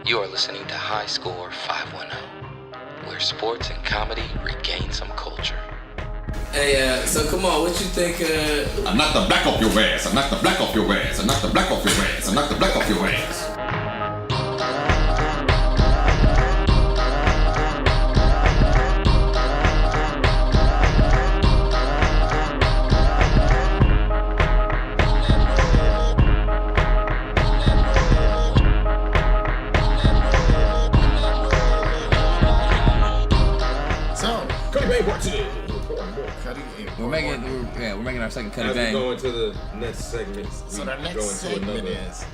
You are listening to High Score 510, where sports and comedy regain some culture. Hey, so come on, what you think? I knock the black off your ass. I knock the black off your ass. I knock the black off your ass. I knock the black off your ass. We're making our second Cutty As Bang. we go into the next segment, So our next segment is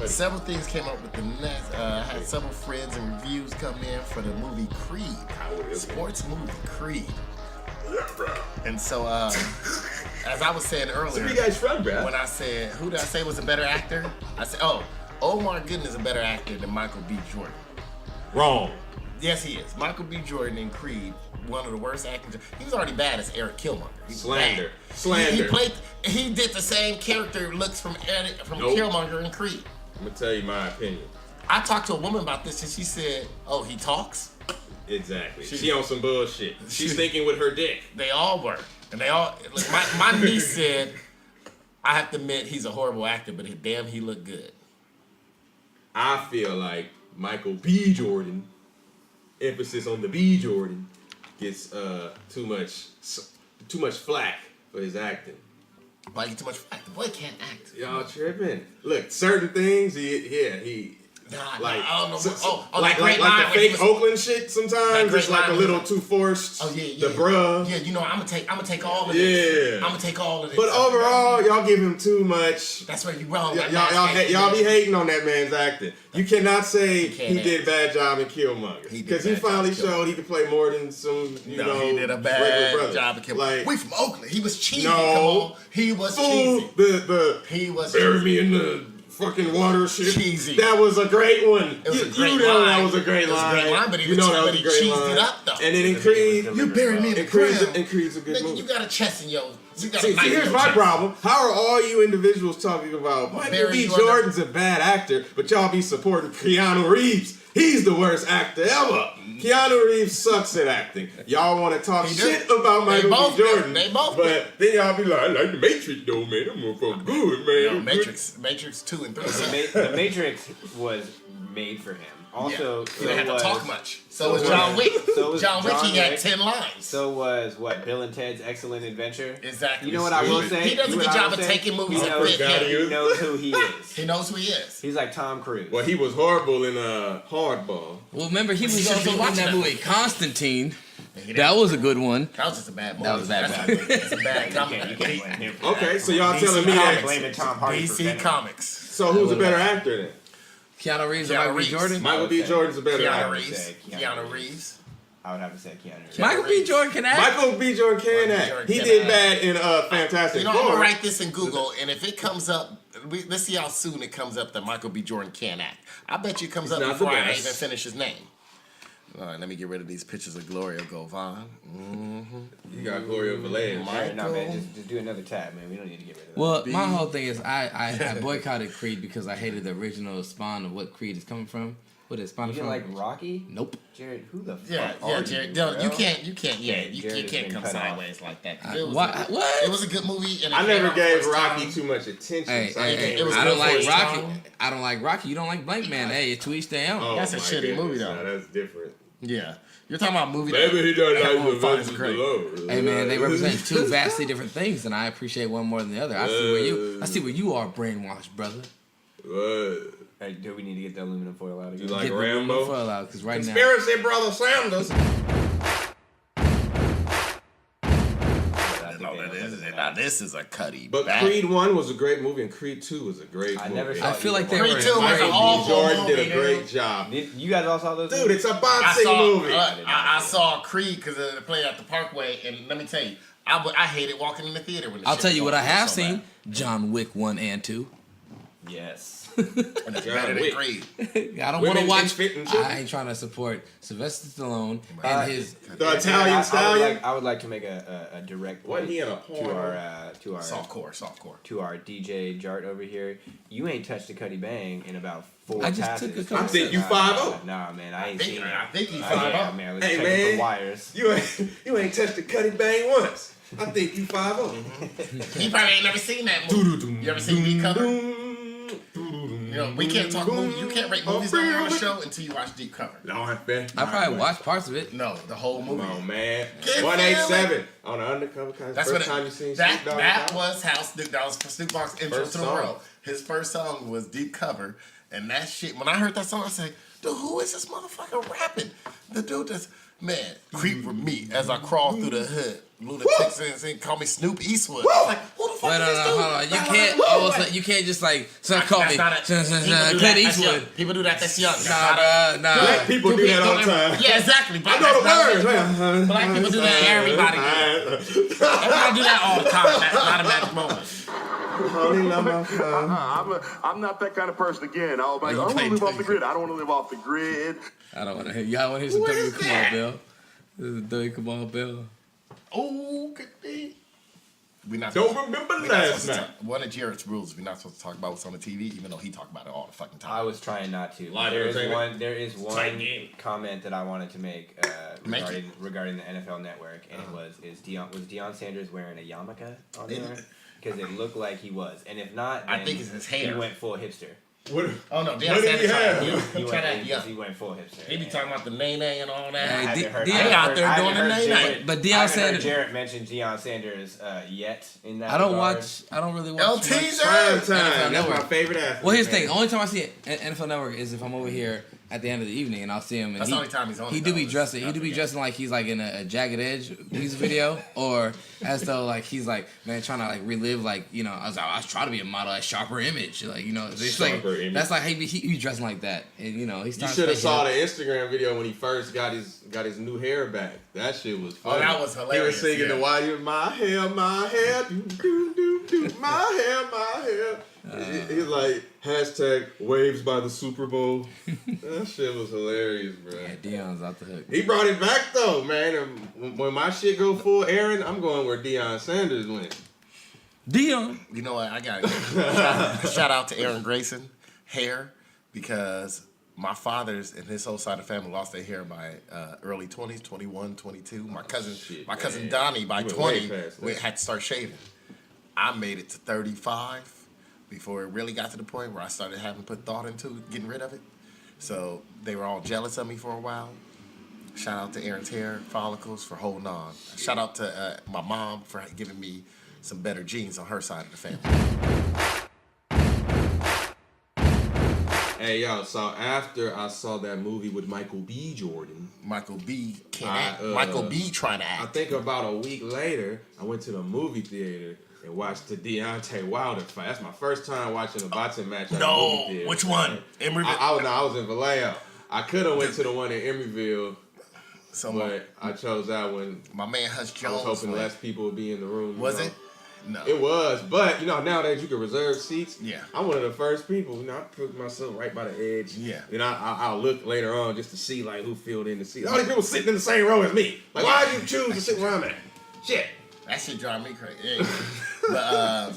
several things came up with the next. I had several friends and reviews come in for the movie Creed, sports movie Creed. And so, as I was saying earlier, so where you guys from, bro? when I said who did I say was a better actor, I said, Omar Gooding is a better actor than Michael B. Jordan. Wrong. Yes, he is. Michael B. Jordan in Creed, one of the worst acting. He was already bad as Eric Killmonger. Slander. Bad. Slander. He did the same character looks from Nope. Killmonger in Creed. I'm gonna tell you my opinion. I talked to a woman about this and she said, "Oh, he talks." Exactly. She on some bullshit. She's thinking with her dick. They all were, and they all. Like my niece said, "I have to admit he's a horrible actor, but damn, he looked good." I feel like Michael B. Jordan, emphasis on the B. Jordan, gets too much flack for his acting. Why get too much flack? The boy can't act. Y'all tripping? Look, certain things he. I don't know. Like the fake Oakland shit sometimes it's like a little too forced. Oh yeah. The bruh. Yeah, you know I'm gonna take all of this. Yeah. I'm gonna take all of this. But overall, y'all give him too much. That's where you wrong. Y'all be hating on that man's acting. You cannot say he did a bad job in Killmonger because he finally showed he could play more than some. He did a bad job in Killmonger. Like, we from Oakland. He was cheesy. No, he was cheesy. He was bury me in the fucking water shit. Cheesy. That was a great one. It was a great line. line. That was a great line. But he cheesed it up though. And then in Creed, you buried me in the crib. And Creed's a good movie. You got a chest in your. See, here's my problem. How are all you individuals talking about Michael B. Jordan's a bad actor, but y'all be supporting Keanu Reeves? He's the worst actor ever. Keanu Reeves sucks at acting. Y'all want to talk shit about Michael B. Jordan. They both but then y'all be like, I like the Matrix though, man. That motherfucker good, man. Matrix 2 and 3. The Matrix was made for him. Also, he didn't have to talk much. So was John Wick. John Wick, he had 10 lines. So was Bill and Ted's Excellent Adventure. Exactly. You know what I will say? He does a good job of taking movies and fitting him. He knows who he is. He knows who he is. He's like Tom Cruise. Well, he was horrible in Hardball. Well, remember he was also in that movie Constantine. That was a good one. That was just a bad movie. That was a bad movie. It's a bad comic. You can't blame him for Okay, that. so y'all telling me that blaming Tom Hardy DC Comics. So who's a better actor then? Keanu Reeves or Michael B. Jordan? Michael B. Jordan's a better actor. Keanu Reeves. I would have to say Keanu Reeves. Michael B. Jordan can act. Michael B. Jordan can act. He did bad in Fantastic Four. I'm gonna write this in Google, and if it comes up, let's see how soon it comes up that Michael B. Jordan can act. I bet you it comes up before I even finish his name. All right, let me get rid of these pictures of Gloria Govan. You got Gloria Vallejo. No, man, just do another tab, man. We don't need to get rid of that. Well, my whole thing is I boycotted Creed because I hated the original spawn of what Creed is coming from. What is spawn from? You didn't like Rocky? Nope. Jared, who the fuck Jared. You can't come sideways like that. What? It was a good movie. And I never gave Rocky too much attention. I don't like Rocky. I don't like Rocky. You don't like Blank Man. Hey, it's to each their own. That's a shitty movie though. That's different. Yeah. You're talking about a movie Maybe he doesn't like the Avengers great. Hey man, they represent two vastly different things, and I appreciate one more than the other. I see where you are brainwashed, brother. Hey, do we need to get the aluminum foil out again? You like Get Rambo? the aluminum foil out, because right Conspiracy Brother Sanders. Now this is a Cutty But Bang. Creed 1 was a great movie, and Creed 2 was a great movie. I feel like they were. Creed 2 was an Michael awful B. Jordan movie, did a great job. You guys all saw those? Dude, it's a boxing movie. I saw Creed because they played at the Parkway, and let me tell you, I hated walking in the theater when. I'll tell you what I have seen: John Wick 1 and 2. Yes. And it's better than Creed. I don't want to Women watch. and fit and children. I ain't trying to support Sylvester Stallone and his. The Italian stallion. I would like to make a direct Wasn't point he in a to porn? our Softcore. to our DJart over here. You ain't touched the Cutty Bang in about 4 I just passes. took a couple I think you 5-0. Nah, man, I ain't seen it. I think he's Yeah, 5-0. man, let's Hey, check man. the wires. You ain't touched the Cutty Bang once. I think you 5-0. He probably ain't never seen that movie. You ever seen Deep Cover? You know, we can't talk movies. You can't rate movies on the show until you watch Deep Cover. Lord, man. I probably watched parts of it. No, the whole movie. Come on, man. Can't 187 on the undercover. That's first what time you seen that Snoop Dogg. that was how Snoop Dogg's intro First to the song. world. His first song was Deep Cover, and that shit. When I heard that song, I said, "Dude, who is this motherfucker rapping?" The dude that's creep with me as I crawl through the hood. Lunatics and call me Snoop Eastwood. Like, who the fuck Wait, is this dude? hold on. You can't just like call me Clint Eastwood. People do that. That's young. Nah. Black people do that all the time. Yeah, exactly. I know the words. Black people do that. Everybody do that all the time. That's not a magic moment. I'm not that kind of person again. I was like, You I don't want played to live off the Texas. grid. I don't want to live off the grid. I don't want to hear. Y'all want to hear some W. Kamal Bell? This is W. Kamal Bell. Oh, good thing. We not Don't supposed- remember we not last supposed to night. talk- One of Jarrett's rules: we're not supposed to talk about what's on the TV, even though he talk about it all the fucking time. I was trying not to. Live There entertainment. is one comment that I wanted to make regarding the NFL Network, and it was Deion Sanders wearing a yarmulke on there? Because it looked like he was, and if not, then I think it's his hair. He went full hipster. What? Oh no, What did he have? He went full hipster. He be talking about the nay and all that. Hey, I haven't heard- Deion I haven't out heard- there I doing haven't the heard nay-nay. Jarrett- But I Deion haven't heard Sanders. Jarrett mentioned Deion Sanders yet in that I don't regard. watch. I don't really watch. LT's much. Prime NFL time. That's Network. my favorite athlete. Well, here's the man. thing. The only time I see NFL Network is if I'm over here at the end of the evening and I'll see him. And That's the only time he's on He it, do though, be is dressing. He not do be the dressing like he's like in a Jagged Edge music video, or as though like he's like trying to like relive like I was trying to be a model at Sharper Image, like it's like Sharper Image. that's like he be dressing like that, and he's. You starting should have to saw the fake Instagram video when he first got his new hair back. That shit was funny. that was hilarious, He was singing the yeah. "Why You My Hair, do my hair." He's like #waves by the Super Bowl. That shit was hilarious, bro. it. Yeah, Deion's out the hook. He brought it back though, man. And when my shit go full Aaron, I'm going where Deion Sanders went. Deion. You know what? I got to shout out to Aaron Grayson hair, because my father's and his whole side of the family lost their hair by early 20s, 21, 22. My cousin man. Donnie by You went 20 way past that. had to start shaving. I made it to 35 before it really got to the point where I started having to put thought into getting rid of it. So they were all jealous of me for a while. Shout out to Aaron's hair follicles for holding on. Shout out to my mom for giving me some better genes on her side of the family. Hey yo, so after I saw that movie with Michael B. Jordan, Michael B. can't act. Michael B. trying to I act. think about a week later, I went to the movie theater and watched the Deontay Wilder fight. That's my first time watching a boxing match at a movie theater. Which one? Emeryville. I was in Vallejo. I could have went to the one in Emeryville, So but I chose that one. my man Hutch I Jones. was hoping went. less people would be in the room. Was it? No. It was, but nowadays you can reserve seats. Yeah. I'm one of the first people. I put myself right by the edge. Yeah. And I'll look later on just to see like who filled in the seat. All these people sitting in the same row as me. Like, why did you choose to sit where I'm at? Shit. That shit drive me crazy. Hey. But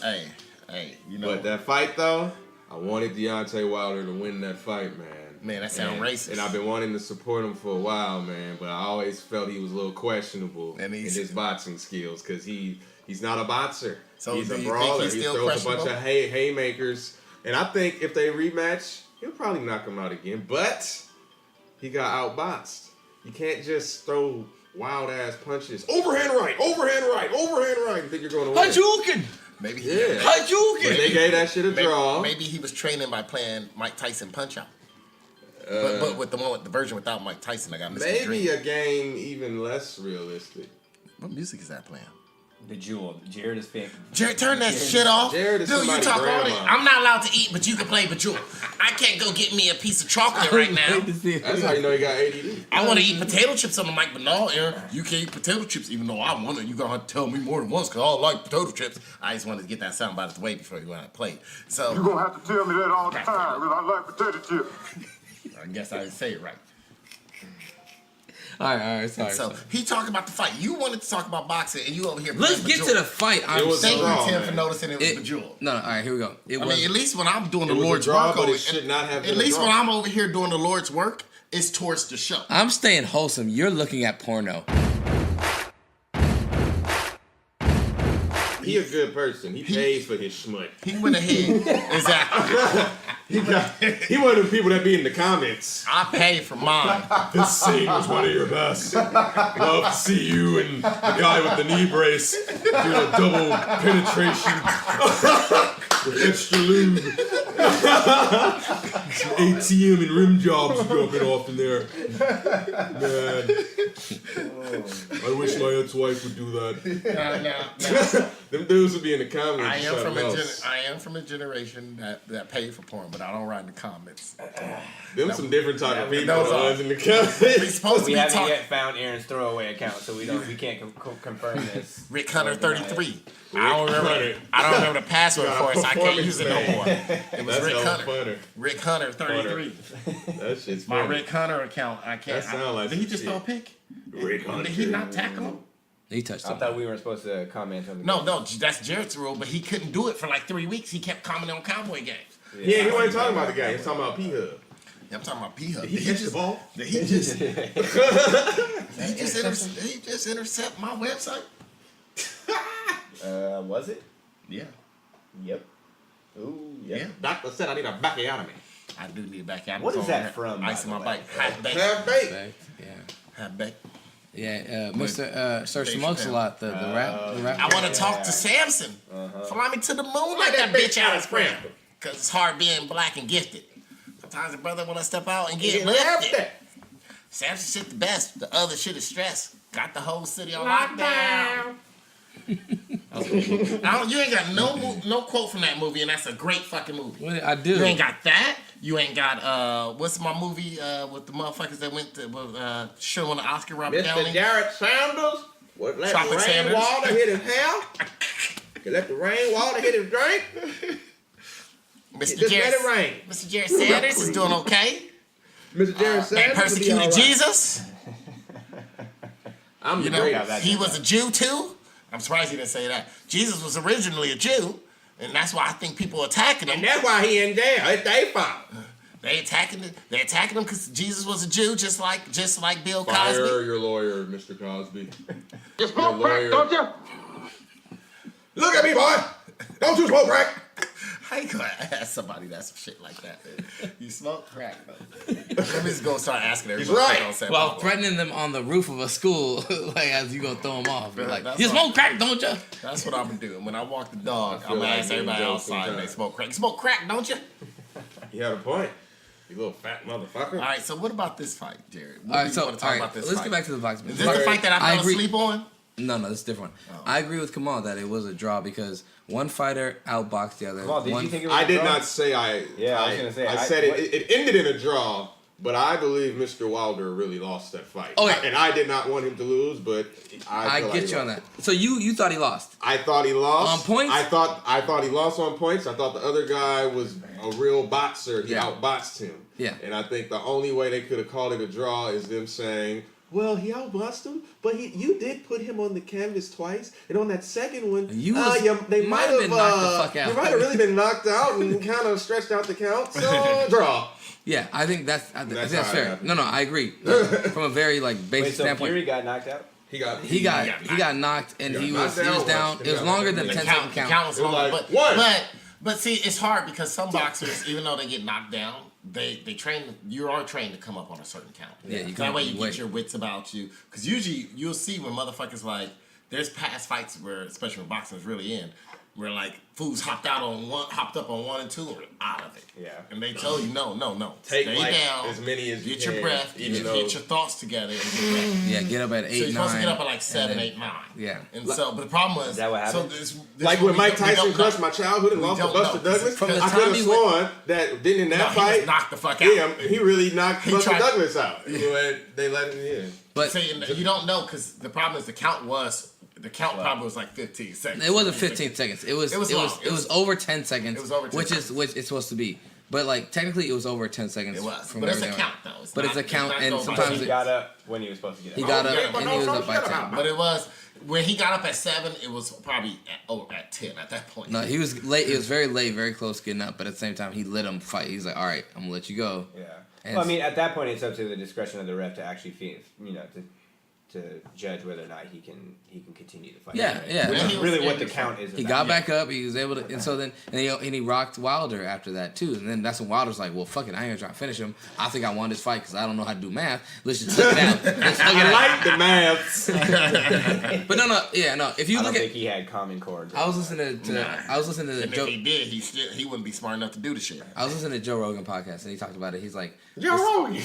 hey, But that fight though, I wanted Deontay Wilder to win that fight, man. Man, that sound racist. And I've been wanting to support him for a while, man. But I always felt he was a little questionable And in he's- his boxing skills because he's not a boxer. So he's do a you think brawler. he's He still throws a bunch questionable? of haymakers. And I think if they rematch, he'll probably knock him out again. But he got outboxed. You can't just throw wild ass punches. Overhand right. You think you're going to win? Hadouken! maybe Yeah. But Hadouken! they gave that shit a draw. Maybe he was training by playing Mike Tyson Punch Out. But with the version without Mike Tyson, I got Mr. Maybe Dream. a game even less realistic. What music is that playing? The jewel. Jared is fake. Jared, turn that shit off. Jared is Dude, you somebody's talk all grandma. that. I'm not allowed to eat, but you can play Bejeweled. I can't go get me a piece of chocolate right now. That's how you know you got ADD. I want to eat potato chips on the mic, but no, Aaron, you can't eat potato chips even though I want it. You're going to have to tell me more than once because I like potato chips. I just wanted to get that sound out of the way before you went to play. So, You're gonna have to tell me that all the time, because I like potato chips. I guess I didn't say it right. All right, sorry. So, he talked about the fight. You wanted to talk about boxing, and you over here Let's playing get to the fight. It was Thank a you, draw, Tim, man. for noticing it was Bejeweled. No, all right, here we go. I mean, at least when I'm doing the was a Lord's draw, work, but over it should not have been at a least draw. when I'm over here doing the Lord's work, it's towards the show. I'm staying wholesome. You're looking at porno. He a good person. He pays for his schmuck. He went ahead. Exactly. He one of the people that be in the comments. I pay for mine. This scene was one of your best. Love to see you and the guy with the knee brace do a double penetration with extra lube. ATM and rim jobs jumping off in there. Man, I wish my ex-wife would do that. No. Them dudes would be in the comments. I am from else. I am from a generation that paid for porn, but I don't write in the comments. Them some different type of people. those The are- ones in the We comments. supposed to We be haven't talking. yet found Aaron's throwaway account, so we can't confirm this. Rick Hunter 33. I don't Hunter. remember the password for it, so I can't use it no more. It was That's Rick hella Hunter. funner. Rick Hunter 33. That shit's My funny. Rick Hunter account. I can't. That sound like did he some just shit. throw a pick? Rick Hunter. Did he not tackle him? He touched I him. thought we were supposed to comment on the No, that's Jarrett's rule, but he couldn't do it for like 3 weeks. He kept commenting on Cowboy games. Yeah, he wasn't talking about the guy. He was talking about P-Hub. Yeah, I'm talking about P-Hub. Did he catch the ball? Did he just intercept my website? Was it? Yeah. Yep. Ooh, yep. Yeah. Doctor said I need a bacchiotomy. I do need a backyard. What is that from, Ice by in my the bike. way? Half baked. Half baked. Yeah. Half baked. Yeah, Mr. Sir Dave Smokes a Chappelle. lot. The rap. I want to talk to Samson. Fly me to the moon like that bitch out of friend. Because it's hard being black and gifted. Sometimes the brother want to step out and get lifted. Samson shit the best. The other shit is stress. Got the whole city on lockdown. You ain't got no quote from that movie, and that's a great fucking movie. What I do? You ain't got that. You ain't got what's my movie with the motherfuckers that went to showing the Oscar Robert Downey. DJart Sanders would let Tropic the Sanders. rainwater hit his hair. He let the rainwater hit his drink. Mr. Just let it rain. Mr. Jerry Sanders is doing okay. Mr. Jared They Sanders would be all persecuted right. Jesus. I'm You the know, greatest. he was a Jew too. I'm surprised he didn't say that. Jesus was originally a Jew, and that's why I think people are attacking him. And that's why he in jail. It's their fault. They attacking him because Jesus was a Jew, just like Bill Cosby. Fire your lawyer, Mr. Cosby. You smoke crack, don't you? Look at me, boy. Don't you smoke crack. How you gonna ask somebody that some shit like that? You smoke crack, though. Let me just go start asking everybody. right. Don't say Well, my threatening them on the roof of a school, like as you gonna throw them off. You're like, That's you all. smoke crack, don't you? That's what I'm gonna do. When I walk the dog, feel I'm gonna like ask getting everybody jokes outside if they sometimes. smoke crack. You smoke crack, don't you? You had a point. You little fat motherfucker. All right. So what about this fight, Jared? What All do right, you so want to talk about this let's fight? get back to the boxing. Is this the fight that I fell agree- asleep on? No, this is different. Oh. I agree with Kamal that it was a draw because one fighter outboxed the other. Come on, did one, you think it was I a did draw? not say I. Yeah, I was gonna say, I I- said what- it ended in a draw, but I believe Mr. Wilder really lost that fight. Okay. And I did not want him to lose, but I feel like get he you on lost. that. So you thought he lost? I thought he lost On points? I thought he lost on points. I thought the other guy was a real boxer. He Yeah. outboxed him. Yeah. And I think the only way they could have called it a draw is them saying, "Well, he outboxed him, but you did put him on the canvas twice, and on that second one, You they might might have have been knocked the fuck out." You might have really been knocked out and kind of stretched out the count. So draw." Yeah, I think that's That's that's how it fair. happened. No, I agree. From a very like basic Wait, so standpoint. Fury got knocked out? He got knocked and got he knocked was down. once. It was longer than The 10 count, second the count. count was It was longer, like, one. but see, it's hard because some boxers, even though they get knocked down, they train. You are trained to come up on a certain count. Yeah, you that come way up you and get wait. your wits about you. Because usually you'll see when motherfuckers like there's past fights where, especially when boxing is really in, where like fools hopped up on 1 and 2, and out of it. Yeah. And they told you no. Take Stay like down. as many as you get can. your breath. Get your thoughts together. And get breath. Yeah, get up at 8, 9. So you're supposed to get up at like 7, 8, 9. Yeah. And so, but the problem was, Is that what happened? So this Like when Mike Tyson crushed my childhood and lost to Buster Douglas, From the I time could have he sworn that then in that he fight, just knocked the fuck out. yeah, he really knocked He Buster tried- Douglas out. They let him in. But See, you don't know because the problem is the count probably was like 15 seconds. it wasn't 15 seconds. It was over 10 seconds. It was over 10 which seconds. which it's supposed to be. But like technically, it was over 10 seconds. It was, from but it's a everything. count though. But it's a count, and go by sometimes He got up when he was supposed to get up. He got up yeah, but and he was up by 10. But it was when he got up at 7. It was probably at 10 at that point. No, he was late. He was very late, very close getting up. But at the same time, he let him fight. He's like, all right, I'm gonna let you go. Yeah. And Well, I mean, at that point, it's up to the discretion of the ref to actually, to judge whether or not he can continue the fight. Yeah, right? yeah. Which And is he really was- what the count is. He about. got back up. He was able to, and so then, and he rocked Wilder after that too. And then that's when Wilder's like, "Well, fuck it, I ain't gonna try to finish him. I think I won this fight because I don't know how to do math. Let's just look it out. Let's look it I out." like the maths. But no. If you I look don't at, think he had common chords. I was listening to And if Joe. he did, he wouldn't be smart enough to do the shit. I was listening to Joe Rogan podcast, and he talked about it. He's like, Joe Rogan.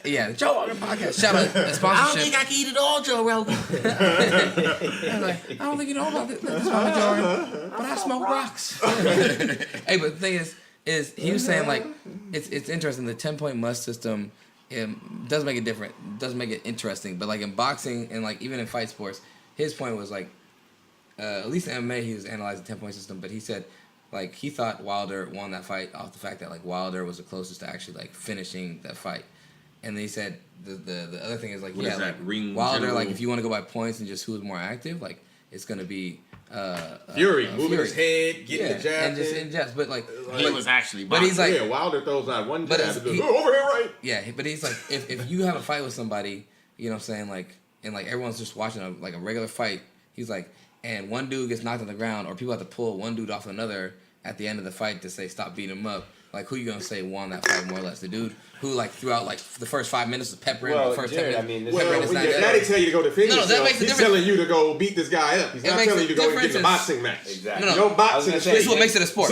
"Yeah, the Joe Rogan podcast. Shout out the sponsorship." I can eat it all, Joe Rogan. I was like, I don't think you know about this Mama Jordan, but I smoke rocks. Hey, but the thing is he was saying like it's interesting. The 10-point must system does make it different, does make it interesting. But like in boxing and like even in fight sports, his point was like at least in MMA he was analyzing the 10-point system. But he said like he thought Wilder won that fight off the fact that like Wilder was the closest to actually like finishing that fight. And then he said the other thing is like What is that, ring Wilder general? like if you want to go by points and just who's more active like it's gonna be Fury moving Fury. his head, getting the jab and just in. in jabs, but like He was actually but he's like Yeah, Wilder throws out one But jab it's- and goes, he- "Oh, over here, right?" yeah, but he's like if you have a fight with somebody, you know what I'm saying, like and like everyone's just watching a regular fight, he's like and one dude gets knocked on the ground or people have to pull one dude off another at the end of the fight to say stop beating him up. Like who you gonna say won that fight more or less? The dude who like throughout like the first 5 minutes was peppering Well, the first 10 Jared, minutes. I mean, this Well, peppering is- his when knife your down. daddy tell you to go defend No, that yourself, makes a he's difference. telling you to go beat this guy up. He's It not makes telling a you to go and get in a difference. boxing match. Exactly. No, You don't box I was in gonna the say, This is street. what makes it a sport.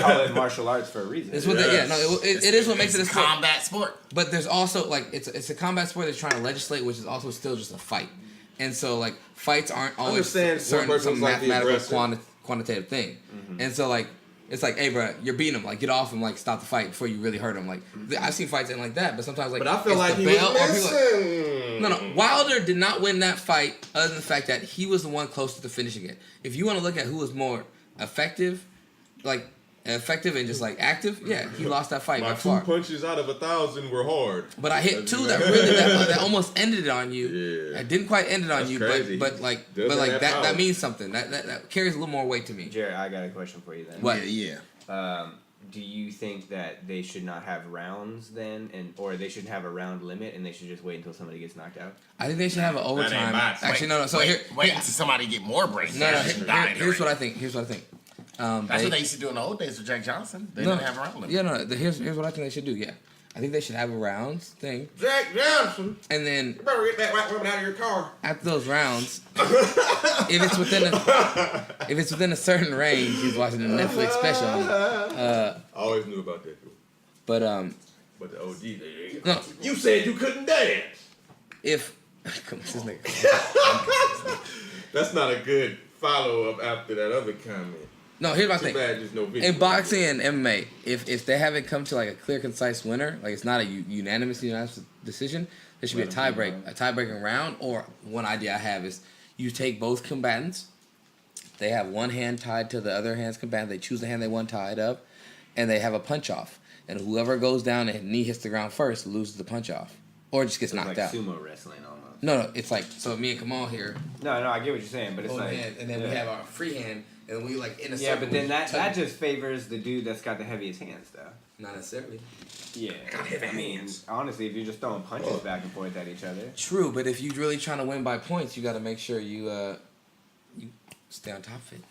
call it martial arts for a reason. It's what it is what makes it a It's sport. combat sport. But there's also like it's a combat sport that's trying to legislate, which is also still just a fight. And so like fights aren't always Understand one person's some like the mathematical aggressor. quantitative thing. And so like it's like, hey, bro, you're beating him. Like, get off him. Like, stop the fight before you really hurt him. Like, I've seen fights end like that, but sometimes like. But I feel it's like the he was bell or people missing. no. Wilder did not win that fight, other than the fact that he was the one closest to finishing it. If you want to look at who was more effective, and just like active, yeah, he lost that fight My by 2 far. punches out of 1,000 were hard. But I hit 2 that really that almost ended it on you. Yeah. I didn't quite end it on That's you, crazy. but Does have that that power. means something. That carries a little more weight to me. Jared, I got a question for you then. What? Yeah. Do you think that they should not have rounds then, or they should have a round limit, and they should just wait until somebody gets knocked out? I think they should have an overtime. boxing. Actually, no. So wait until somebody get more brains. here's what I think. Here's what I think. That's what they used to do in the old days with Jack Johnson. They didn't have a round limit. Yeah, no. Here's what I think they should do. Yeah, I think they should have a rounds thing, Jack Johnson, and then you better get that white woman out of your car. after those rounds, if it's within a certain range, he's watching the Netflix special. I always knew about that. But But the OG, they no, you said you couldn't dance. if come on, this nigga. That's not a good follow up after that other comment. No, here's my Too thing. bad there's no video. In boxing and MMA, if they haven't come to like a clear, concise winner, like it's not a unanimous decision, there should be a tiebreaking round. Or one idea I have is you take both combatants, they have one hand tied to the other hand's combatant, they choose the hand they want tied up, and they have a punch off. And whoever goes down and knee hits the ground first loses the punch off, or just gets So it's knocked like out. sumo wrestling almost. No, it's like so me and Kamal here, No, I get what you're saying, but it's hold like hand, and then we have our free hand, and we like in a yeah, circle. but then we that tug. just favors the dude that's got the heaviest hands, though. Not necessarily. Yeah, I mean, honestly, if you're just throwing punches back and forth at each other. True, but if you're really trying to win by points, you got to make sure you stay on top of it.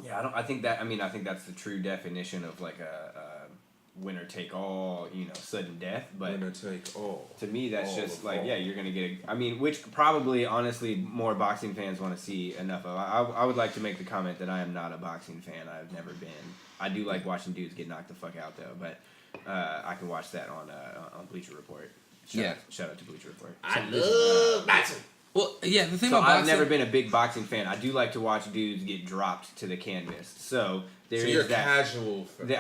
Yeah, I think that's the true definition of like a winner take all, sudden death. But Winner take all. To me, that's just like, all. yeah, you're gonna get. Which probably, honestly, more boxing fans want to see enough of. I would like to make the comment that I am not a boxing fan. I've never been. I do like watching dudes get knocked the fuck out though, but I can watch that on Bleacher Report. Shout out to Bleacher Report. I love boxing. Well, yeah, the thing So about boxing... I've never been a big boxing fan. I do like to watch dudes get dropped to the canvas. So there is you're that. Casual fan. The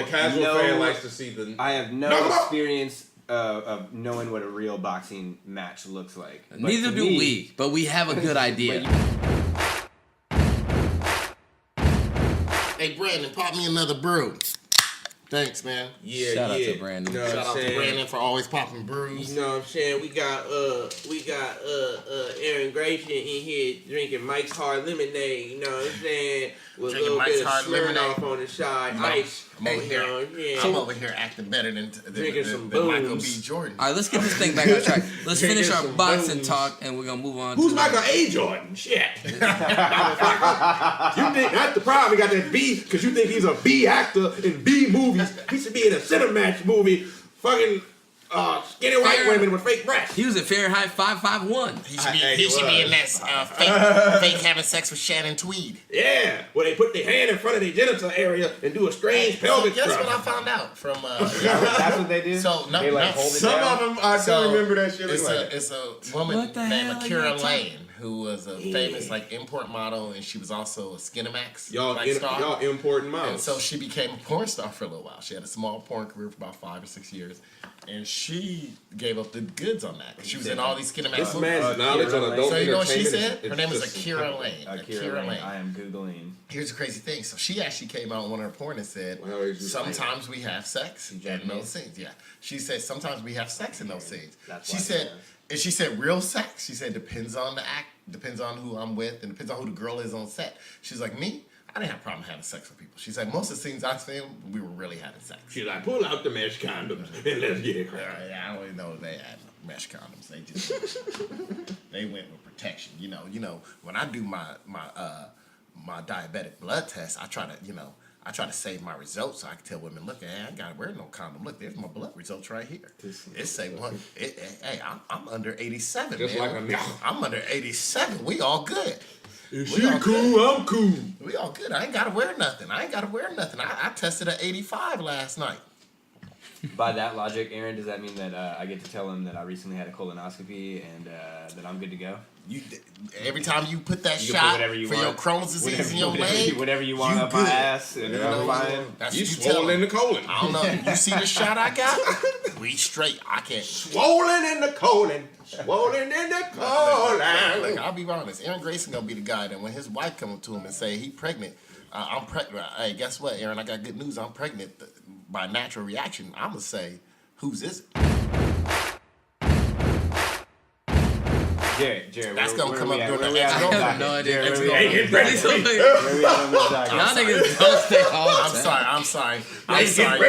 casual fan likes to see the. I have no experience of knowing what a real boxing match looks like. But Neither do we, but we have a good idea. Hey, Brandon, pop me another brew. Thanks, man. Yeah, Shout out to Brandon. You know Shout what out I'm to saying? Brandon for always popping brews. You know what I'm saying? We got Aaron Grayson in here drinking Mike's Hard Lemonade, you know what I'm saying? With Drinking a little Mike's bit of Hard Smirnoff Lemonade. on the side, No, ice. I'm over here. Yeah. I'm over here acting better than Drinking some Michael booze. B. Jordan. All right, let's get this thing back on track. Let's finish our some boxing bones. talk, and we're gonna move on. Who's to Michael A. Jordan? Shit. You think that's the problem? You got that B because you think he's a B actor in B movies. He should be in a Cinemax movie. Fucking skinny white women with fake breasts. He was at Fahrenheit 551. He should be, Hey, he should be in that fake having sex with Shannon Tweed. Yeah, where they put their hand in front of their genital area and do a strange pelvic Guess what I thrust. found out from. That's what they do. So no, They like no. hold it Some down. of them, I So, do remember that shit. It's a woman What the named hell Akira you talking- Lane who was a famous import model, and she was also a Skinemax y'all star. important And mouths. so she became a porn star for a little while. She had a small porn career for about 5 or 6 years, and she gave up the goods on that. She was in all these Skinemax This movies. man's knowledge on adult So you know what she entertainment said? Her name is Akira Lane. Akira Lane. I am Googling. Here's the crazy thing. So she actually came out in one of her porn and said, Well, how is you sometimes we have sex in Japanese? those scenes. Yeah. She said, sometimes we have sex in those scenes. That's She why said, she does. and she said, real sex. She said, depends on the act, depends on who I'm with, and depends on who the girl is on set. She's like, me, I didn't have a problem having sex with people. She said, most of the scenes I filmed, we were really having sex. She's like, pull out the mesh condoms and let's get it cracking. Yeah, I don't even know if they had mesh condoms. They just they went with protection. You know, when I do my diabetic blood test, I try to save my results so I can tell women, look, hey, I ain't gotta wear no condom. Look, there's my blood results right here. It say one. Hey, I'm under 87, Just man. like a nigga. I'm under 87. We all good. If We she all cool, I'm cool. We all good. I ain't gotta wear nothing. I tested at 85 last night. By that logic, Aaron, does that mean that I get to tell him that I recently had a colonoscopy and that I'm good to go? Every time you put that You can put shot whatever you for want. your Crohn's disease in your leg, whatever you want you up good. my ass, and You know, I'm fine. That's You what you tell swollen in them. the colon. I don't know. You see the shot I got? We straight. I can't. Swollen in the colon. Swollen in the colon. Look, I'll be honest. Aaron Grayson gonna be the guy that when his wife come up to him and say he pregnant, I'm pregnant. Hey, guess what, Aaron? I got good news. I'm pregnant. By natural reaction, I'm gonna say, whose is it? Jared, That's gonna come up during the we at next on go. this I have no docket? idea. Jared, Let's where go. we at? Y'all Where we at on this docket? niggas don't stay all the time. I'm sorry.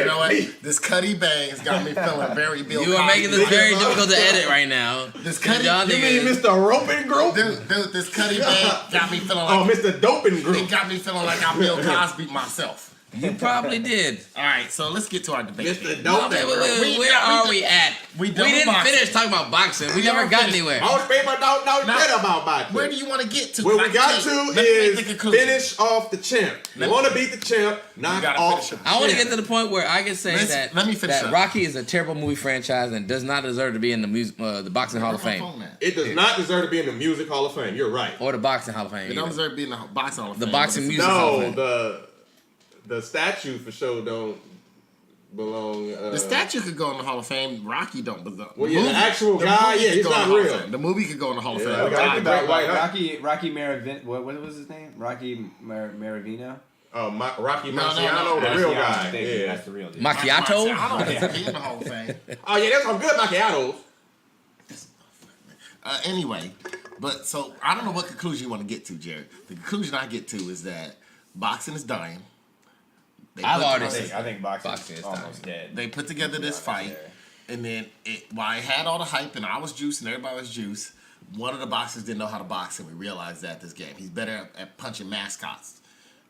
You know what? This Cutty Bang has got me feeling very Bill You are Cosby. making this very difficult to edit right now. This Cutty, Y'all You mean niggas, Mr. Rope and Grope? dude, this Cutty Bang got me feeling like Oh, Mr. Dope and it Grope. got me feeling like I Bill Cosby myself. you probably did. All right, so let's get to our debate. Mr. No, Dope wait, and wait, Grope. wait, where are we at? We We done didn't boxing. finish talking about boxing. We never never got finished. anywhere. Most people don't know Now, shit about boxing. Where do you want to get to? Where I we got can't- to let me make is the conclusion. finish off the champ. You Let me- want to beat the champ, knock gotta off finish him. I want to champ. get to the point where I can say Let me finish that up. Rocky is a terrible movie franchise and does not deserve to be in the Boxing Hall of Where's my Fame phone at? It does not deserve to be in the Music Hall of Fame. You're right. or the Boxing Hall of Fame. It don't either. deserve to be in the boxing hall of The Fame, boxing but it's- music hall of No, fame. the statue for sure don't belong. The statue could go in the Hall of Fame. Rocky don't. But the Well, yeah, the movie- actual the guy, movie yeah, could he's go in not the Hall of real. Fame. The movie could go in the Hall of Yeah, Fame. we got the God, Great White Rocky what was his name? Rocky Maravino? Rocky No, Marciano, the That's real the- guy. thank you, Yeah. That's the real dude. Macchiato? I don't think he's in the Hall of Fame. Oh yeah, there's some good macchiatos. Anyway, but so I don't know what conclusion you want to get to, Jared. The conclusion I get to is that boxing is dying. I've already I said think boxing Boxing is is almost dead. They put together this fight, and then while it had all the hype and I was juiced and everybody was juiced, one of the boxers didn't know how to box, and we realized that this game. He's better at punching mascots.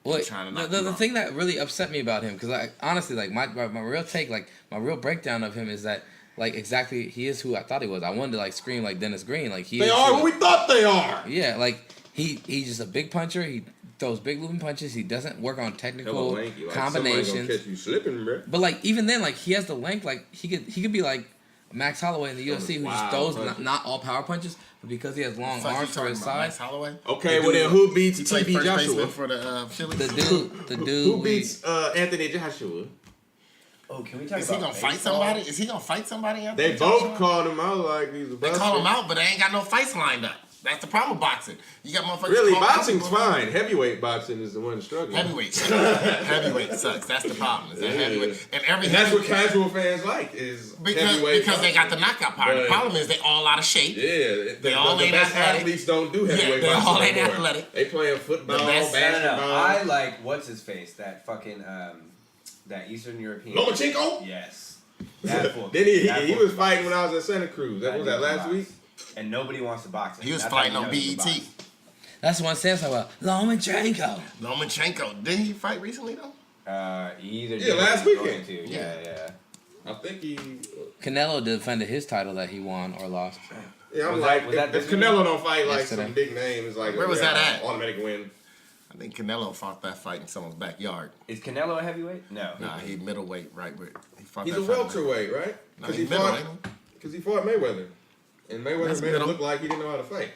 Well, trying to knock the him out. thing that really upset me about him, because I honestly, like, my real take, like, my real breakdown of him is that, like, exactly, he is who I thought he was. I wanted to, like, scream like Dennis Green. Like, They are who we thought they are. Yeah, like, he's just a big puncher. He throws big looping punches. He doesn't work on technical combinations. Somebody gonna catch you slipping, bro. But, like, even then, like, he has the length. Like, he could be, like, Max Holloway in the UFC, who just throws not all power punches, but because he has long arms for his size. Max Holloway? Okay, well then who beats TB Joshua? For the Phillies? The dude. Who beats Anthony Joshua? Oh, can we talk Is he about gonna fight baseball? somebody? Is he gonna fight somebody? They both called him out like he's a They buster. call him out, but they ain't got no fights lined up. That's the problem with boxing. You got motherfuckers. Really, called out boxing's people. fine. Heavyweight boxing is the one struggling. Heavyweight sucks. Heavyweight sucks. That's the problem. Is that heavyweight. And that's what casual fans like is heavyweight because they got the knockout power. The problem is they all out of shape. Yeah, they all ain't best athletic. athletes don't do heavyweight they boxing all ain't anymore. athletic. They playing football, The best- basketball. I like what's his face, that fucking that Eastern European. Lomachenko? Yes. That fool. Then he That was fool- fighting when I was in Santa Cruz. That was that dude last box. week. And nobody wants to box him. He was That's fighting how on you know he BET. can box. That's the one Sam's talking about. Lomachenko. Lomachenko. Didn't he fight recently though? He either Yeah, did or last he's going weekend. to. Yeah. I think he. Canelo defended his title that he won or lost. Yeah, I'm Was like, that- was that if this Canelo don't fight like Yesterday. some big name, it's like Where was that at? Automatic win. I think Canelo fought that fight in someone's backyard. Is Canelo a heavyweight? No. Nah, he middleweight, right? But he fought He's that a fight. welterweight, right? No, Because he's he middle, ain't fought Mayweather, and Mayweather That's made middle. it look like he didn't know how to fight.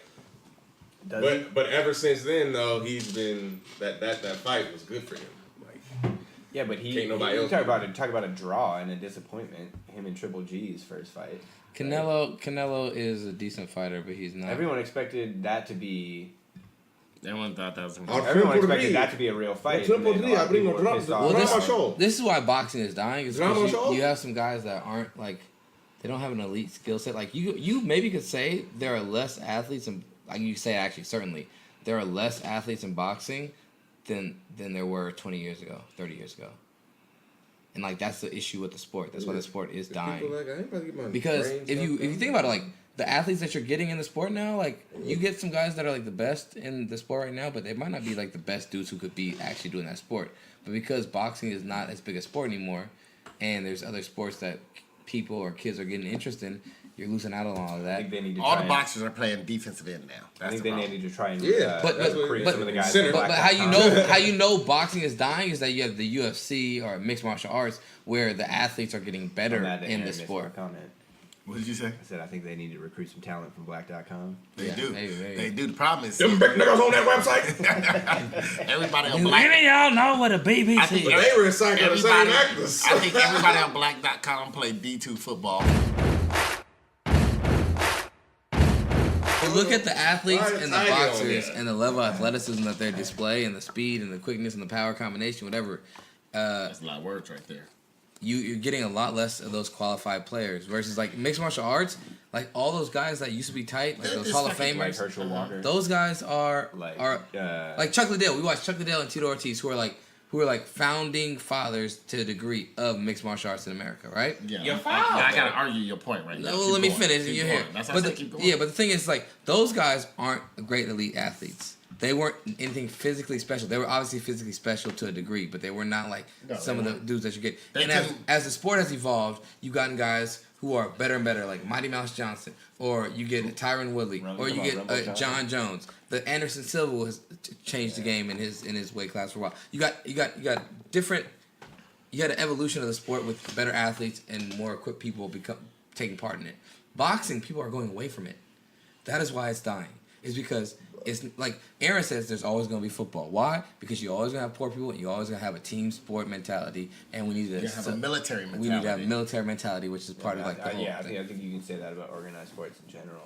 Does he? But ever since then though, he's been that fight was good for him. Like Yeah, but he. Can't nobody you else talk do about a draw and a disappointment. Him and Triple G's first fight. Canelo is a decent fighter, but he's not. Everyone expected that to be. Everyone thought that was gonna Al be. Everyone Triple expected D. that to be a real fight. Triple and then D, a lot I of bring people no were drama. pissed off. Well, Drama show. this is why boxing is dying. Is Drama because show? you have some guys that aren't like, they don't have an elite skill set. Like you maybe could say there are less athletes in, like you say actually certainly there are less athletes in boxing than there were 20 years ago, 30 years ago. And like that's the issue with the sport. That's why the sport is dying. People like, I ain't about to get my Because brains if you fucked up. think about it, like the athletes that you're getting in the sport now, like you get some guys that are like the best in the sport right now, but they might not be like the best dudes who could be actually doing that sport. But because boxing is not as big a sport anymore, and there's other sports that people or kids are getting interested in, you're losing out on all of I that. think they need to All try the and- boxers are playing defensive end now. I That's think the they problem. needed to try and Yeah, But- recruit but- some of the guys. center. from But how you Black.com. know how you know boxing is dying is that you have the UFC or mixed martial arts where the athletes are getting better I'm mad that in Aaron the missed sport. my comment. What did you say? I said I think they need to recruit some talent from Black.com. They Yeah, do. maybe. They do. The problem is Them big niggas on that website. everybody on Do Black. any of y'all know what a BBC I think is? But they recycle the same Everybody, actors. I think everybody on Black.com play D2 football. But look at the athletes Why is and the Tiger on boxers there? and the level of athleticism that they display and the speed and the quickness and the power combination, whatever. That's a lot of words right there. You're getting a lot less of those qualified players versus like mixed martial arts. Like all those guys that used to be tight, like those It's Hall of fucking Like Famers. Herschel Walker. Those guys are Like Chuck Liddell. We watched Chuck Liddell and Tito Ortiz, who are like founding fathers to a degree of mixed martial arts in America, right? Yeah, I gotta argue your point right now. No, Keep let me going. finish. Keep You're going. here. That's why But I said the, keep going. yeah, but the thing is, like, those guys aren't great elite athletes. They weren't anything physically special. They were obviously physically special to a degree, but they were not like some of the dudes that you get. They And as the sport has evolved, you've gotten guys who are better and better, like Mighty Mouse Johnson, or you get Tyron Woodley, or you get John Jones. The Anderson Silva has changed the game in his weight class for a while. You got different. You had an evolution of the sport with better athletes and more equipped people taking part in it. Boxing, people are going away from it. That is why it's dying. It's because it's like Aaron says, there's always going to be football. Why? Because you're always going to have poor people. You're always going to have a team sport mentality, and we need to have a military mentality. We need to have military mentality, which is part of like the whole I thing. think you can say that about organized sports in general.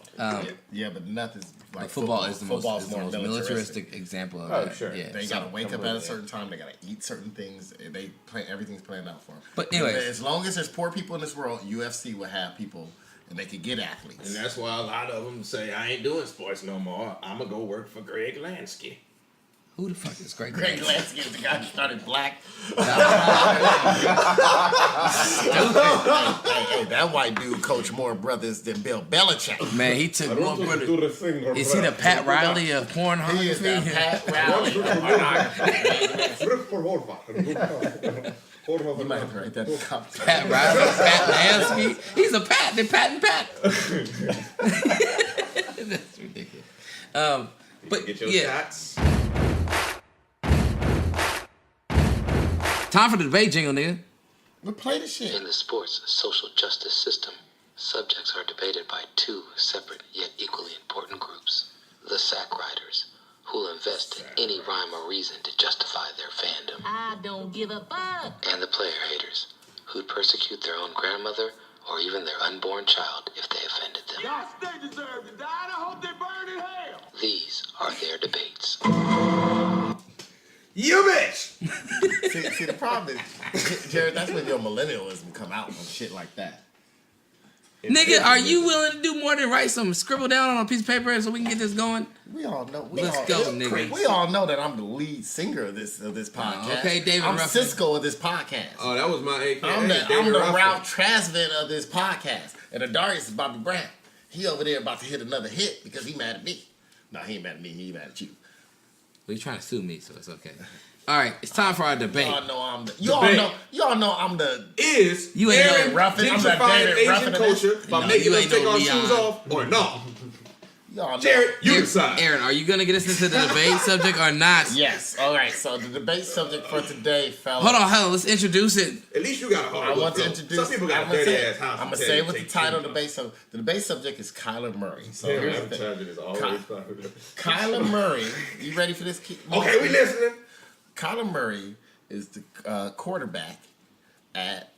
Yeah, but nothing's like But football is the most Football's more militaristic example of Oh, that. sure. Yeah. They So- gotta wake up at a certain time. They gotta eat certain things. They plan. Everything's planned out for them. But anyways. as long as there's poor people in this world, UFC will have people, and they could get athletes. And that's why a lot of them say, I ain't doing sports no more. I'm going to go work for Greg Lansky. Who the fuck is Greg? Greg Lansky is the guy who started Black. Hey, that white dude coached more brothers than Bill Belichick. Man, he took more brothers. Is he the Pat Riley of pornography? He is the Pat Riley of pornography. You might have to write that down. Pat Riley, Pat Lansky. He's a Pat. They're Pat and Pat. That's ridiculous. But Get your yeah. shots. Time for the debate jingle, nigga. But play the shit. In the sports social justice system, subjects are debated by two separate yet equally important groups. The sack riders, who'll invest in any rhyme or reason to justify their fandom. I don't give a fuck. And the player haters, who'd persecute their own grandmother or even their unborn child if they offended them. Y'all stay deserve to die, and I hope they burn in hell. These are their debates. You bitch! See, the problem is, Jared, that's when your millennialism come out on shit like that. Nigga, are you willing to do more than write some scribble down on a piece of paper so we can get this going? We all know. Let's go, nigga. We all know that I'm the lead singer of this podcast. Okay, David I'm Ruffin. Cisco of this podcast. Oh, that was my AKA. I'm the David Ruffin. Ralph Tresvant of this podcast. And the Darius is Bobby Brown. He over there about to hit another hit because he mad at me. No, he ain't mad at me. He mad at you. Well, you're trying to sue me, so it's okay. All right, it's time for our debate. Y'all know I'm the. Y'all know I'm the. Is You ain't Aaron no Ruffin. I'm that gentrifying David Asian Ruffin of culture this? by No, making you them ain't take no our Leon. shoes off or no? Y'all know. Jared, you decide. Aaron, are you gonna get us into the debate subject or not? Yes. All right. So the debate subject for today, fellas. Hold on, let's introduce it. At least you got a hard I look, want to though. introduce. Some people got a I'm gonna dirty say, ass house. I'm gonna say what the title of the debate. So the debate subject is Kyler Murray. So Damn, here's the thing. advertising is always fun. Kyler Murray. You ready for this? Okay, we listening. Kyler Murray is the quarterback at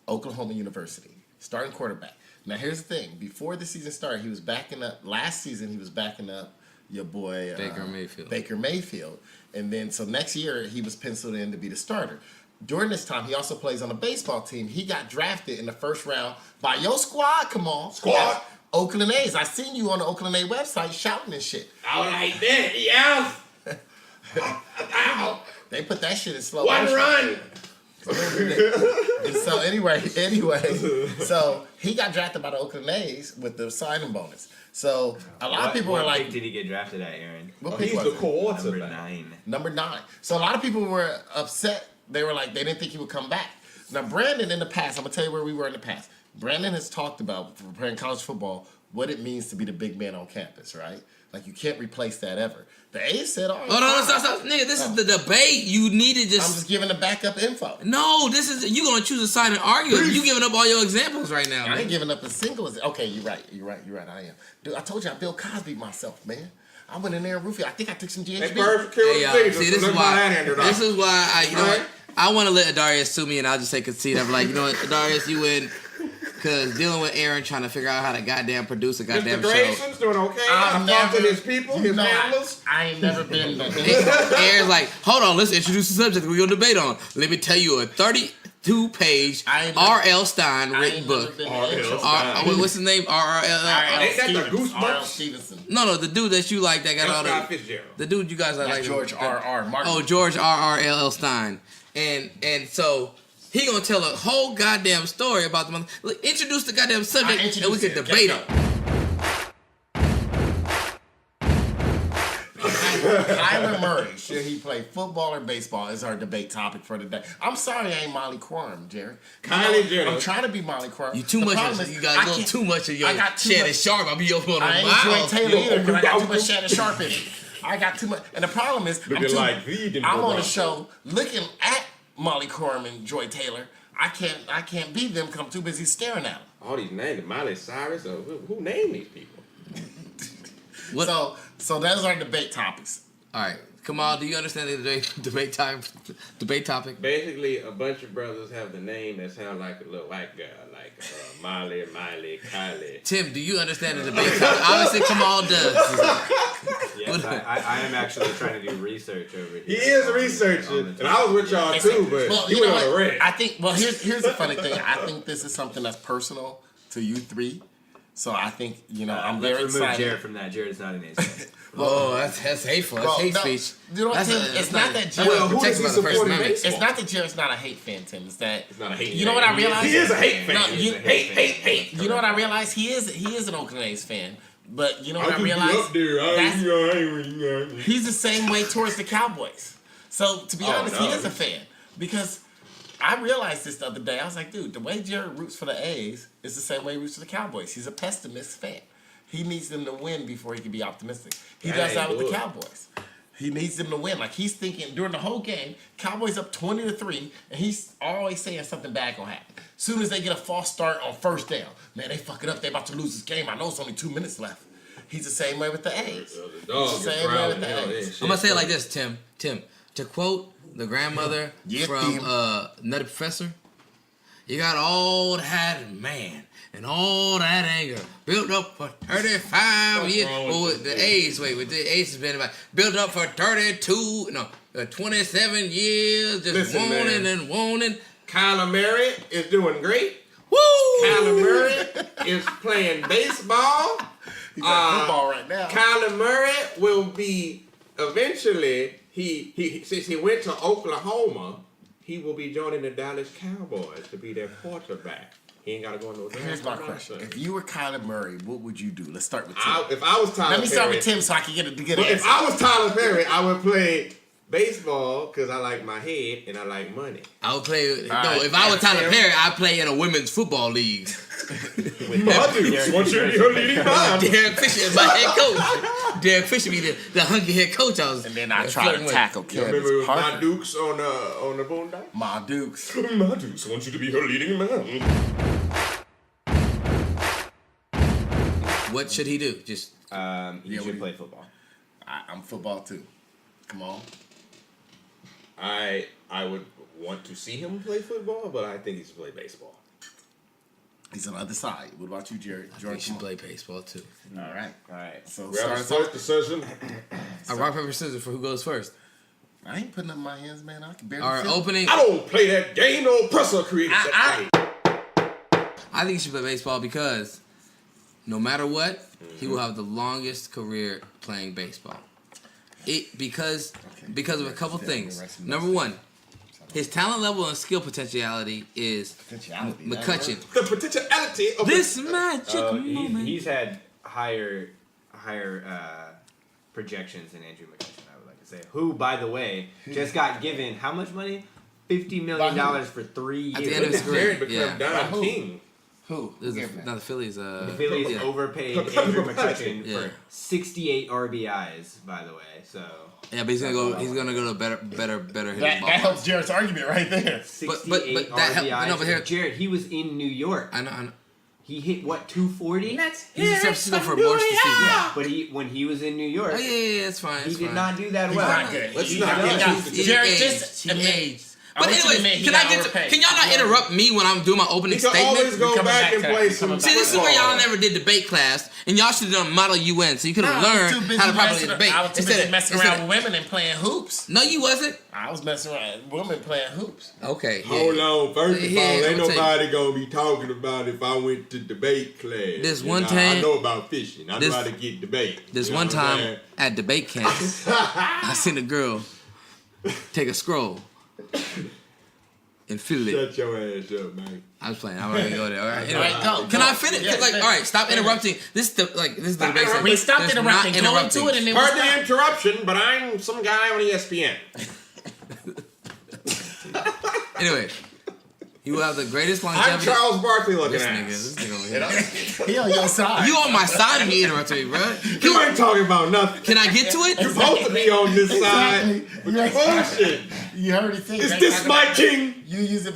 Oklahoma University, starting quarterback. Now, here's the thing. Before the season started, he was backing up. Last season, he was backing up your boy Baker Mayfield. And then, so next year, he was penciled in to be the starter. During this time, he also plays on a baseball team. He got drafted in the first round by your squad. Come on. Squad. Oakland A's. I seen you on the Oakland A website shouting and shit. I was like that, yeah. Ow. They put that shit in slow One motion. run. And so anyway, so he got drafted by the Oakland A's with the signing bonus. So a lot of people were what like, pick did he get drafted at, Aaron? what pick He's was the it? quarterback. Number 9. So a lot of people were upset. They were like, they didn't think he would come back. Now Brandon in the past, I'm gonna tell you where we were in the past. Brandon has talked about preparing college football, what it means to be the big man on campus, right? Like you can't replace that ever. The A's said, all right. Hold on, stop. Nigga, this is the debate. You need to I'm just giving the backup info. No, this is... You gonna choose a side and argue. You giving up all your examples right now, I man. ain't giving up a single. Okay, you're right. I am. Dude, I told you I Bill Cosby myself, man. I went in there and roofie. I think I took some GHB. They perfect kill Hey, the y'all, thing. see, this is why I, you know what? I want to let Adarius sue me, and I'll just take a seat. I'm like, you know what, Adarius, you win. Because dealing with Aaron trying to figure out how to goddamn produce a goddamn Mr. show. Grayson's doing okay. I've I'm never- talking to his people, his handlers. I ain't never been. Aaron's like, hold on, let's introduce the subject we're going to debate on. Let me tell you a 32-page R.L. Stein written book. What's his name? R.L. Ain't that the R.L. Goosebumps? Stevenson. No, the dude that you like that got all Scott the... Fitzgerald. The dude you guys like. George R.R. Martin. Oh, George R.R.L.L. Stein. And so... He gonna tell a whole goddamn story about the mother. Look, introduce the goddamn subject and we can debate it. Kyler Murray, should he play football or baseball, is our debate topic for today. I'm sorry I ain't Molly Quorum, Jerry. Kylie Jenner. I'm trying to be Molly Quorum. You too The much. problem is You got a little too much of your I got too Shannon much- Sharp. I'll be over on I a ain't mile. Joy Taylor either because I got too much Shannon Sharp in me. I got too much. And the problem is, I'm on a show looking at Molly Quorum and Joy Taylor. I can't be them because I'm too busy staring at them. All these names, Miley Cyrus, or who named these people? So those are debate topics. All right, Kamal, do you understand the debate topic? Basically, a bunch of brothers have the name that sound like a little white girl, like Miley, Kylie. Tim, do you understand the debate topic? Obviously, Kamal does. Yes, I am actually trying to do research over here. He is researching, and I was with y'all too, but he went on a rant. I think. Well, here's the funny thing. I think this is something that's personal to you three. So I think, I'm Let's very remove excited. Jared from that. Jared is not an A's fan. Oh, that's hateful. That's hate speech. You know what, Tim? It's not that Jared. Well, who does he support in baseball? It's not that Jared's not a hate fan, Tim. It's that It's not a hate you know fan. what I realized? He is a hate fan. No, He is you, a hate. You know what I realized? He is an Oakland A's fan. But you know what I could be realized? up there. He's the same way towards the Cowboys. So to be honest, he is a fan because I realized this the other day. I was like, dude, the way Jared roots for the A's is the same way he roots for the Cowboys. He's a pessimist fan. He needs them to win before he can be optimistic. He does that with the Cowboys. He needs them to win. Like he's thinking during the whole game, Cowboys up 20-3, and he's always saying something bad gonna happen. Soon as they get a false start on first down, man, they fuck it up. They about to lose this game. I know it's only 2 minutes left. He's the same way with the A's. He's the same way with the A's. I'm gonna say it like this, Tim. To quote the grandmother from Nutty Professor, you got all that man and all that anger built up for 35 years. Well, with the A's, with the A's has been about built up for 27 years, just wanting and wanting. Kyler Murray is doing great. Woo! Kyler Murray is playing baseball. He's playing football right now. Kyler Murray will be eventually. He since he went to Oklahoma, he will be joining the Dallas Cowboys to be their quarterback. He ain't got to go no. Here's my question: if you were Kyler Murray, what would you do? Let's start with Tim. If I was Tyler, let me start with Tim so I can get an answer. If I was Tyler Perry, I would play baseball because I like my head and I like money. I would play. If I was Tyler Perry, I'd play in a women's football league. What's your leading man? Derek Fisher is my head coach. Derek Fisher be the hunky head coach. And then I try to tackle Kevin. Remember it was my Dukes on the Boondock? My Dukes. My Dukes want you to be her leading man. What should he do? Just he should play football. I'm football too. Come on. I would want to see him play football, but I think he should play baseball. He's on the other side. What about you, Jared? He should play baseball too. All right. So we have a split decision. Rock, paper, scissors for who goes first. I ain't putting up my hands, man. I can barely. All right, opening. I don't play that game. No pressure creates that game. I think he should play baseball because no matter what, he will have the longest career playing baseball. Because of a couple things. Number one, his talent level and skill potentiality is McCutcheon. The potentiality of this magic moment. He's had higher projections than Andrew McCutcheon, I would like to say. Who, by the way, just got given how much money? $50 million for 3 years. At the end of his career, become Don King. Who? Not the Phillies. The Phillies overpaid Andrew McCutcheon for 68 RBIs, by the way. So yeah, but he's gonna go. He's gonna go to better hitting that helps Jared's argument right there. 68 RBIs. No, but here, Jared, he was in New York. I know. He hit what 240? He's in San Francisco for most of the season. Yeah, but when he was in New York, yeah, it's fine. He did not do that well. He's not good. Let's not Jared just aged. But anyway, can y'all not interrupt me when I'm doing my opening statement? Always go back and play some. See, this is where y'all never did debate class, and y'all should have done Model UN, so you could have learned how to properly debate. I was too busy messing around with women and playing hoops. No, you wasn't. I was messing around with women playing hoops. Okay. Hold on. First of all, ain't nobody gonna be talking about if I went to debate class. This one time, I know about fishing. I know how to get debate. This one time at debate camp, I seen a girl take a scroll and fill it. Shut your ass up, man. I was playing. I'm not gonna go there. All right. Anyway, go. Can I finish? Yeah, all right. Stop interrupting. This is the debate. We stopped interrupting. Go into it and then Pardon the interruption, but I'm some guy on ESPN. Anyway, he will have the greatest longevity. I'm Charles Barkley looking this at. This nigga over here. He on your side. You on my side and you interrupted me, bro. You ain't talking about nothing. Can I get to it? You're supposed to be on this side. But you bullshit. You heard it. Is this my king? You use a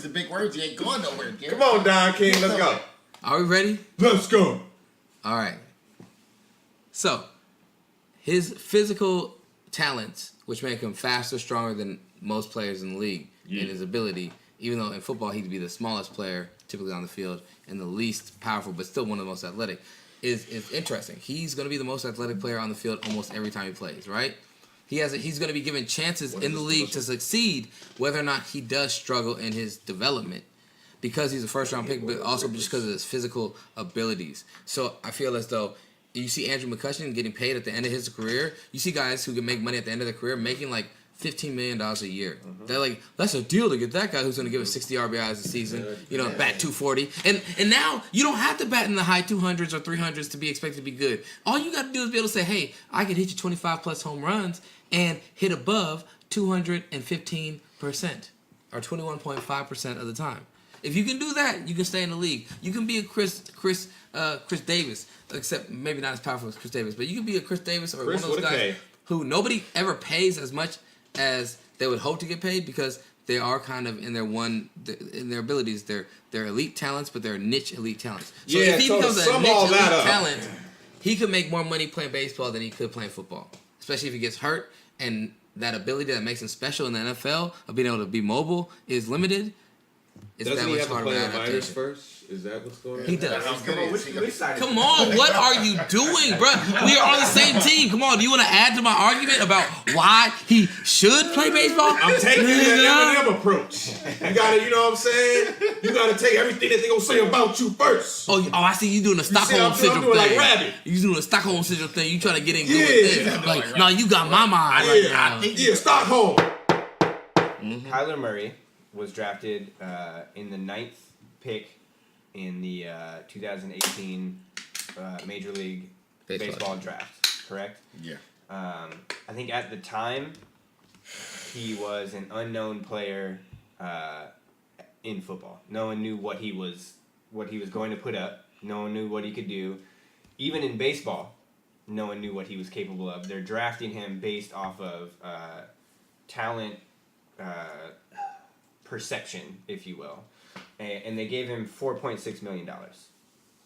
big words. You ain't going nowhere, kid. Come on, Don King. Let's go. Are we ready? Let's go. All right. So, his physical talents, which make him faster, stronger than most players in the league, and his ability, even though in football he'd be the smallest player typically on the field and the least powerful, but still one of the most athletic, is interesting. He's going to be the most athletic player on the field almost every time he plays, right? He's going to be given chances in the league to succeed, whether or not he does struggle in his development. because he's a first round pick, but also just because of his physical abilities. So I feel as though you see Andrew McCutcheon getting paid at the end of his career. You see guys who can make money at the end of their career making like $15 million a year. They're like, that's a deal to get that guy who's going to give us 60 RBIs a season, bat 240. And now you don't have to bat in the high 200s or 300s to be expected to be good. All you got to do is be able to say, hey, I can hit you 25 plus home runs and hit above 215% or 21.5% of the time. If you can do that, you can stay in the league. You can be a Chris Davis, except maybe not as powerful as Chris Davis, but you can be a Chris Davis or one of those guys who nobody ever pays as much as they would hope to get paid because they are kind of in their abilities. They're elite talents, but they're niche elite talents. So if he becomes a niche elite talent, he could make more money playing baseball than he could playing football, especially if he gets hurt and that ability that makes him special in the NFL of being able to be mobile is limited. It's Doesn't that he much have to harder play of the an minors adaptation. first? Is that what's going on? He does. Come on, what are you doing, bro? We are on the same team. Come on, do you want to add to my argument about why he should play baseball? I'm taking the Eminem approach. You gotta, you know what I'm saying? You gotta take everything that they gonna say about you first. Oh, I see you doing the Stockholm Syndrome thing. Like Rabbit. You doing the Stockholm Syndrome thing. You trying to get in good with this. Like, no, you got my mind right now. Yeah, Stockholm. Kyler Murray was drafted in the 9th pick in the 2018 Major League Baseball draft, correct? Yeah. I think at the time, he was an unknown player in football. No one knew what he was going to put up. No one knew what he could do. Even in baseball, no one knew what he was capable of. They're drafting him based off of talent perception, if you will. And they gave him $4.6 million.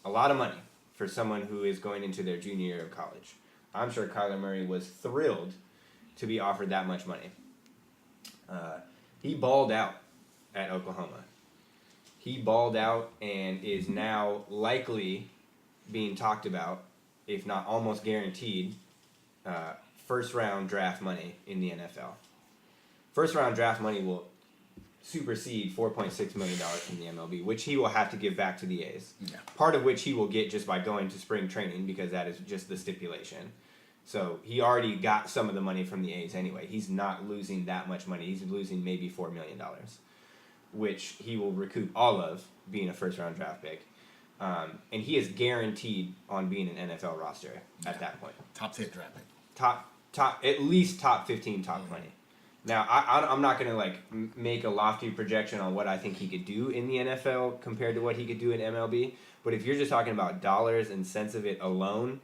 A lot of money for someone who is going into their junior year of college. I'm sure Kyler Murray was thrilled to be offered that much money. He balled out at Oklahoma. He balled out and is now likely being talked about, if not almost guaranteed, first-round draft money in the NFL. First-round draft money will supersede $4.6 million from the MLB, which he will have to give back to the A's. Yeah. Part of which he will get just by going to spring training because that is just the stipulation. So he already got some of the money from the A's anyway. He's not losing that much money. He's losing maybe $4 million, which he will recoup all of being a first-round draft pick. And he is guaranteed on being an NFL roster at that point. Top 10 draft pick. Top, at least top 15, top 20. Now, I'm not going to make a lofty projection on what I think he could do in the NFL compared to what he could do in MLB. But if you're just talking about dollars and cents of it alone,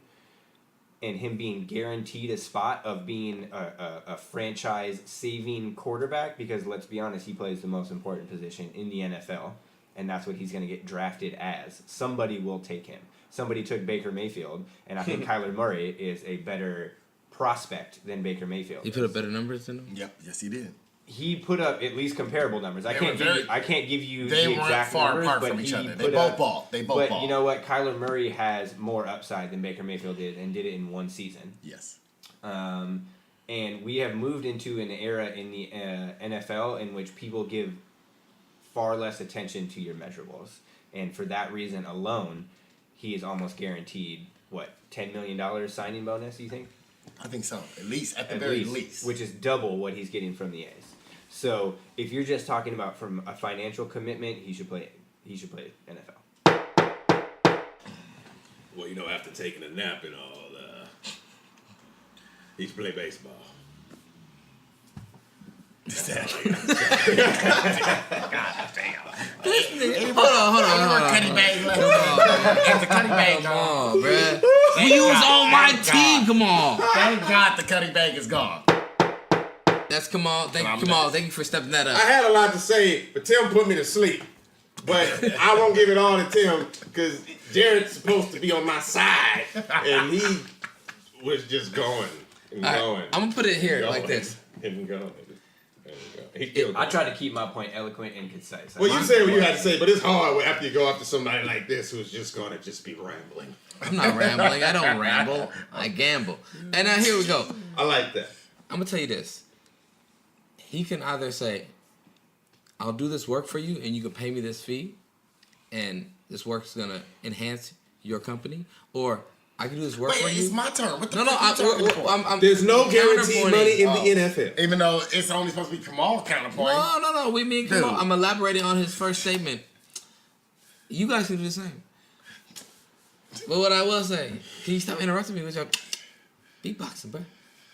and him being guaranteed a spot of being a franchise-saving quarterback, because let's be honest, he plays the most important position in the NFL, and that's what he's going to get drafted as. Somebody will take him. Somebody took Baker Mayfield, and I think Kyler Murray is a better prospect than Baker Mayfield. He put up better numbers than him? Yep, yes he did. He put up at least comparable numbers. I can't give you they the exact weren't far numbers, apart but from each he other. put They both up, ball. They both but ball. you know what? Kyler Murray has more upside than Baker Mayfield did, and did it in one season. Yes. And we have moved into an era in the NFL in which people give far less attention to your measurables, and for that reason alone, he is almost guaranteed $10 million signing bonus. You think? I think so. At least, at the very least. Which is double what he's getting from the A's. So if you're just talking about from a financial commitment, he should play NFL. Well, after taking a nap and all, he should play baseball. God damn. Hold on. Cutty Bang left. The Cutty Bang come on, bruh. You was on my team. Come on. Thank God the Cutty Bang is gone. That's come on. Thank you for stepping that up. I had a lot to say, but Tim put me to sleep. But I won't give it all to Tim because Jared's supposed to be on my side, and he was just going and going. I'm gonna put it here like this. And going. I try to keep my point eloquent and concise. Well, you say what you had to say, but it's hard after you go after somebody like this who's just going to just be rambling. I'm not rambling. I don't ramble. I gamble. And now here we go. I like that. I'm going to tell you this. He can either say, I'll do this work for you and you can pay me this fee, and this work's gonna enhance your company, or I can do this work for you. It's my turn. What the No, fuck you talking about? I'm There's no guaranteed counterpointing. money in the NFL. Even though it's only supposed to be Kamal counterpoint. No. We mean come on. I'm elaborating on his first statement. You guys can do the same. But what I will say, can you stop interrupting me with your beatboxing, bro?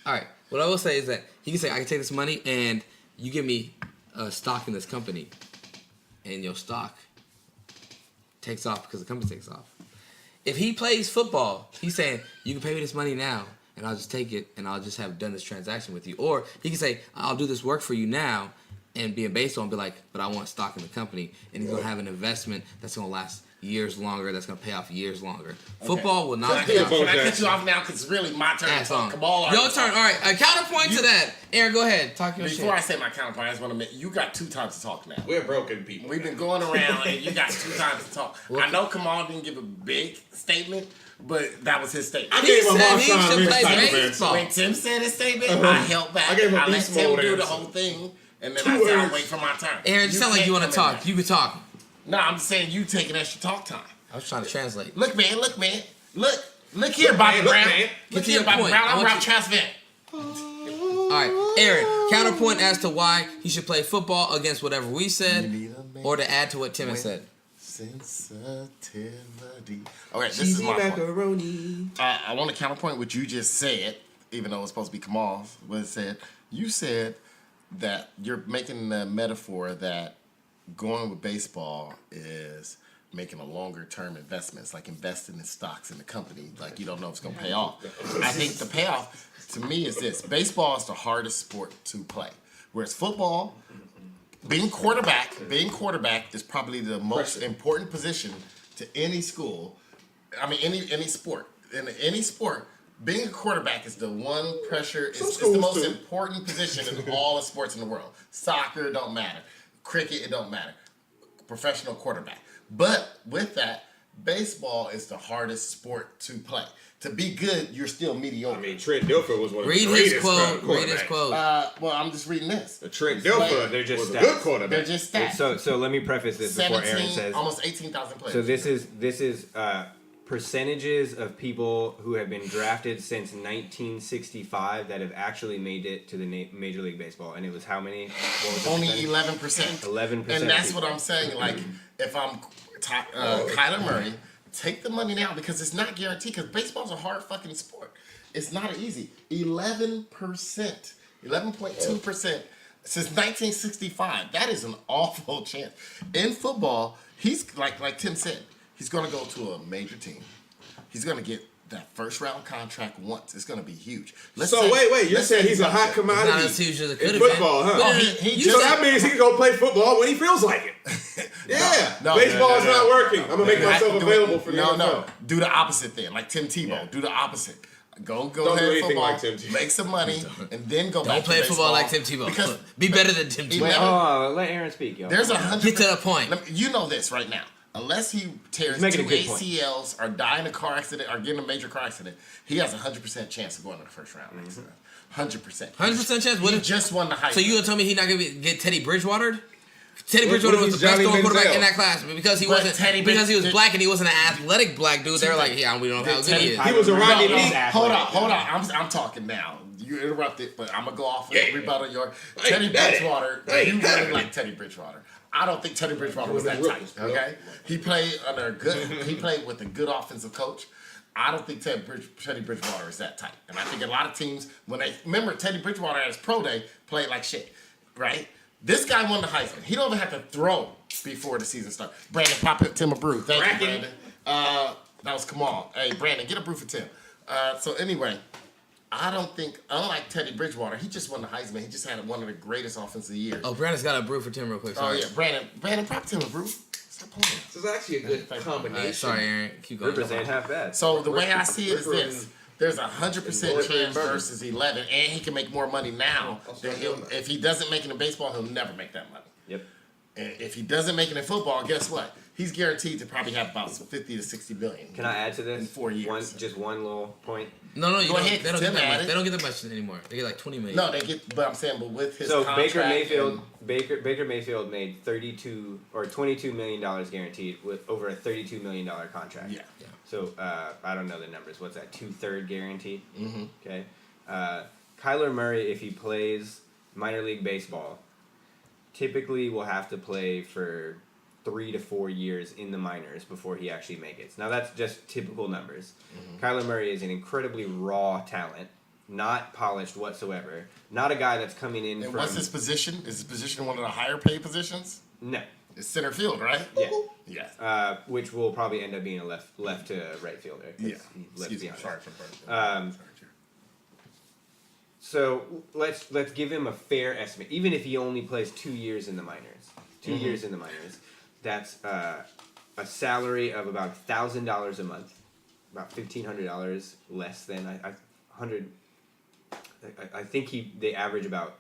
All right. What I will say is that he can say, I can take this money and you give me stock in this company, and your stock takes off because the company takes off. If he plays football, he's saying, you can pay me this money now, and I'll just take it, and I'll just have done this transaction with you. Or he can say, I'll do this work for you now, and be in baseball and be like, but I want stock in the company. And he's going to have an investment that's going to last years longer, that's going to pay off years longer. Okay. Football will not pay off. Can I cut you off now? Because it's really my turn to talk. Kamal. Your turn. All right. A counterpoint to that. Aaron, go ahead. Talk your shit. Before I say my counterpoint, I just want to admit, you got 2 times to talk now. We're broken people. We've been going around, and you got 2 times to talk. I know Kamal didn't give a big statement, but that was his statement. I gave him he should play baseball. When Tim said his statement, I held back. I gave him I let beast Tim mode do the answer. whole thing, and then I said, I'll wait for my turn. Aaron, you sound like you want to talk. You can talk. No, I'm saying you taking extra talk time. I was trying to translate. Look, man. Look here, Bobby Brown. Look here, Bobby Brown. I'm Ralph Transvent. All right, Aaron, counterpoint as to why he should play football against whatever we said, or to add to what Tim has said. Sensitivity. Okay, this is my point. I want to counterpoint what you just said, even though it's supposed to be Kamal's. What it said. You said that you're making the metaphor that going with baseball is making a longer term investment. It's like investing in stocks in the company. Like you don't know if it's going to pay off. I think the payoff to me is this. Baseball is the hardest sport to play. Whereas football, being quarterback is probably the most important position to any school. I mean, any sport. In any sport, being a quarterback is the one pressure. It's the most important position in all the sports in the world. Soccer don't matter. Cricket, it don't matter. Professional quarterback. But with that, baseball is the hardest sport to play. To be good, you're still mediocre. I mean, Trent Dilfer was one of the greatest quarterbacks. Read his quote. Well, I'm just reading this. Trent Dilfer was a good quarterback. They're just stats. So let me preface this before Aaron says. Almost 18,000 players. So this is percentages of people who have been drafted since 1965 that have actually made it to the Major League Baseball, and it was how many? What was only 11%. 11%. And that's what I'm saying. Like, if I'm Kyler Murray, take the money now because it's not guaranteed. Because baseball's a hard fucking sport. It's not easy. 11%, 11.2% since 1965. That is an awful chance. In football, he's like Tim said. He's going to go to a major team. He's going to get that first round contract once. It's going to be huge. Wait. You're saying he's a hot commodity not as huge as it could in have football, been. huh? Oh, so that means he can go play football when he feels like it. Yeah. Baseball is not working. I'm going to make myself available for the NFL. No. Do the opposite then. Like Tim Tebow. Yeah. Do the opposite. Go Don't ahead do anything football, like Tim Tebow. Make some money, and then go back to play baseball. football like Tim Tebow. Because be better than Tim Tebow. Let Aaron speak, y'all. There's 100%. Get to the point. You know this right now. Unless he tears 2 ACLs or die in a car accident or get in a major car accident, he has a 100% chance of going to the first round. 100%. 100% chance? What he just won the Heisman. So you gonna tell me he's not gonna get Teddy Bridgewater? Teddy Bridgewater was the best throwing quarterback in that class, but because he was black and he wasn't an athletic black dude. They're like, yeah, we don't know how good he is. He was a Rodney Lee. Hold on. I'm talking now. You interrupted, but I'm gonna go off and rebuttal your Teddy Bridgewater. You really like Teddy Bridgewater. I don't think Teddy Bridgewater was that tight. Okay, he played He played with a good offensive coach. I don't think Teddy Bridgewater is that tight. And I think a lot of teams, when they remember Teddy Bridgewater at his pro day, played like shit, right? This guy won the Heisman. He don't even have to throw before the season starts. Brandon, pop up Tim a brew. Thank you, Brandon. That was Kamal. Hey, Brandon, get a brew for Tim. So anyway, I don't think, unlike Teddy Bridgewater, he just won the Heisman. He just had one of the greatest offensive years. Oh, Brandon's got a brew for Tim real quick. Sorry. Oh, yeah. Brandon, prop Tim a brew. Stop playing. This is actually a good combination. Right, sorry, Aaron. Keep going. Rivers ain't half bad. So the way I see it is this. There's 100% chance versus 11, and he can make more money now than if he doesn't make it in baseball, he'll never make that money. Yep. And if he doesn't make it in football, guess what? He's guaranteed to probably have about 50 to 60 billion. Can I add to this? In 4 years. Just one little point. No, you Go don't, ahead, they don't get Tim that much. added. They don't get that much anymore. They get like 20 million. No, they get. But I'm saying, but with his So contract Baker Mayfield made $22 million guaranteed with over a $32 million contract. Yeah. So I don't know the numbers. What's that? 2/3 guaranteed. Mm-hmm. Okay. Kyler Murray, if he plays minor league baseball, typically will have to play for 3 to 4 years in the minors before he actually makes it. Now that's just typical numbers. Mm-hmm. Kyler Murray is an incredibly raw talent, not polished whatsoever. Not a guy that's coming in. And what's his position? Is his position one of the higher paid positions? No. It's center field, right? Yeah. Yeah. Which will probably end up being a left to right fielder. Yeah. Let's be honest. Sorry for So let's give him a fair estimate. Even if he only plays 2 years in the minors, 2 years in the minors, that's a salary of about $1,000 a month, about $1,500 less than I think they average about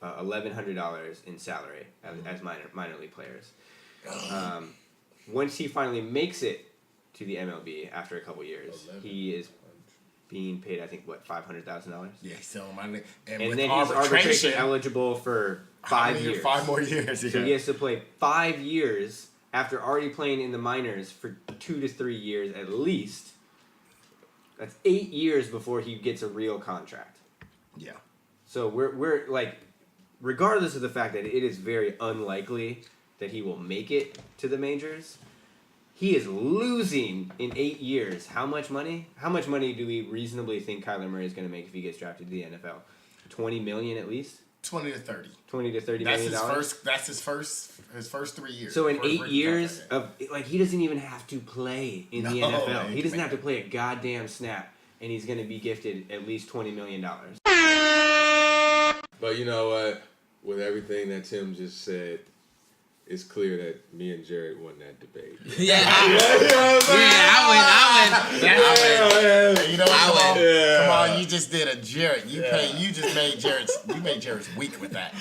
$1,100 in salary as minor league players. Once he finally makes it to the MLB after a couple years, he is being paid, I think, $500,000. Yeah, he's selling my name. And then he's arbitration eligible for 5 years. 5 more years. Yeah. So he has to play 5 years after already playing in the minors for 2 to 3 years at least. That's 8 years before he gets a real contract. Yeah. So we're like, regardless of the fact that it is very unlikely that he will make it to the majors, he is losing in 8 years. How much money? How much money do we reasonably think Kyler Murray is going to make if he gets drafted to the NFL? 20 million at least? 20 to 30. 20 to 30 That's million his dollars? That's his first 3 years. So in First 8 rookie years contract. of, like, he doesn't even have to play in the No, NFL. man, He doesn't have to play a goddamn snap, and he's going to be gifted at least $20 million. But you know what? With everything that Tim just said, it's clear that me and Jared won that debate. Yeah, I win. Hey, you know what? I Come on, you just did a Jared. You just made Jared's week with that.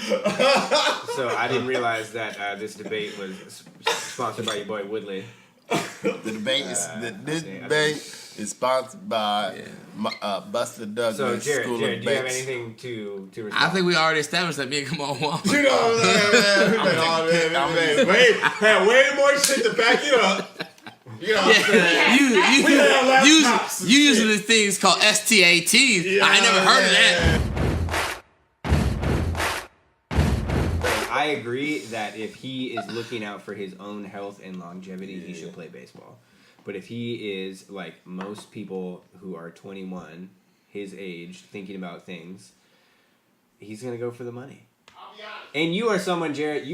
So I didn't realize that this debate was sponsored by your boy Woodley. The debate is sponsored by Buster Douglas So Jared, School do of you have Baits. anything to respond? I think we already established that me and Kamal won. You know what I'm saying, man? Had way more shit to back it up. You know what I'm saying? You using these things called STATs. I ain't never heard of that. I agree that if he is looking out for his own health and longevity, he should play baseball. But if he is like most people who are 21, his age, thinking about things, he's gonna go for the money. And you are someone, Jared,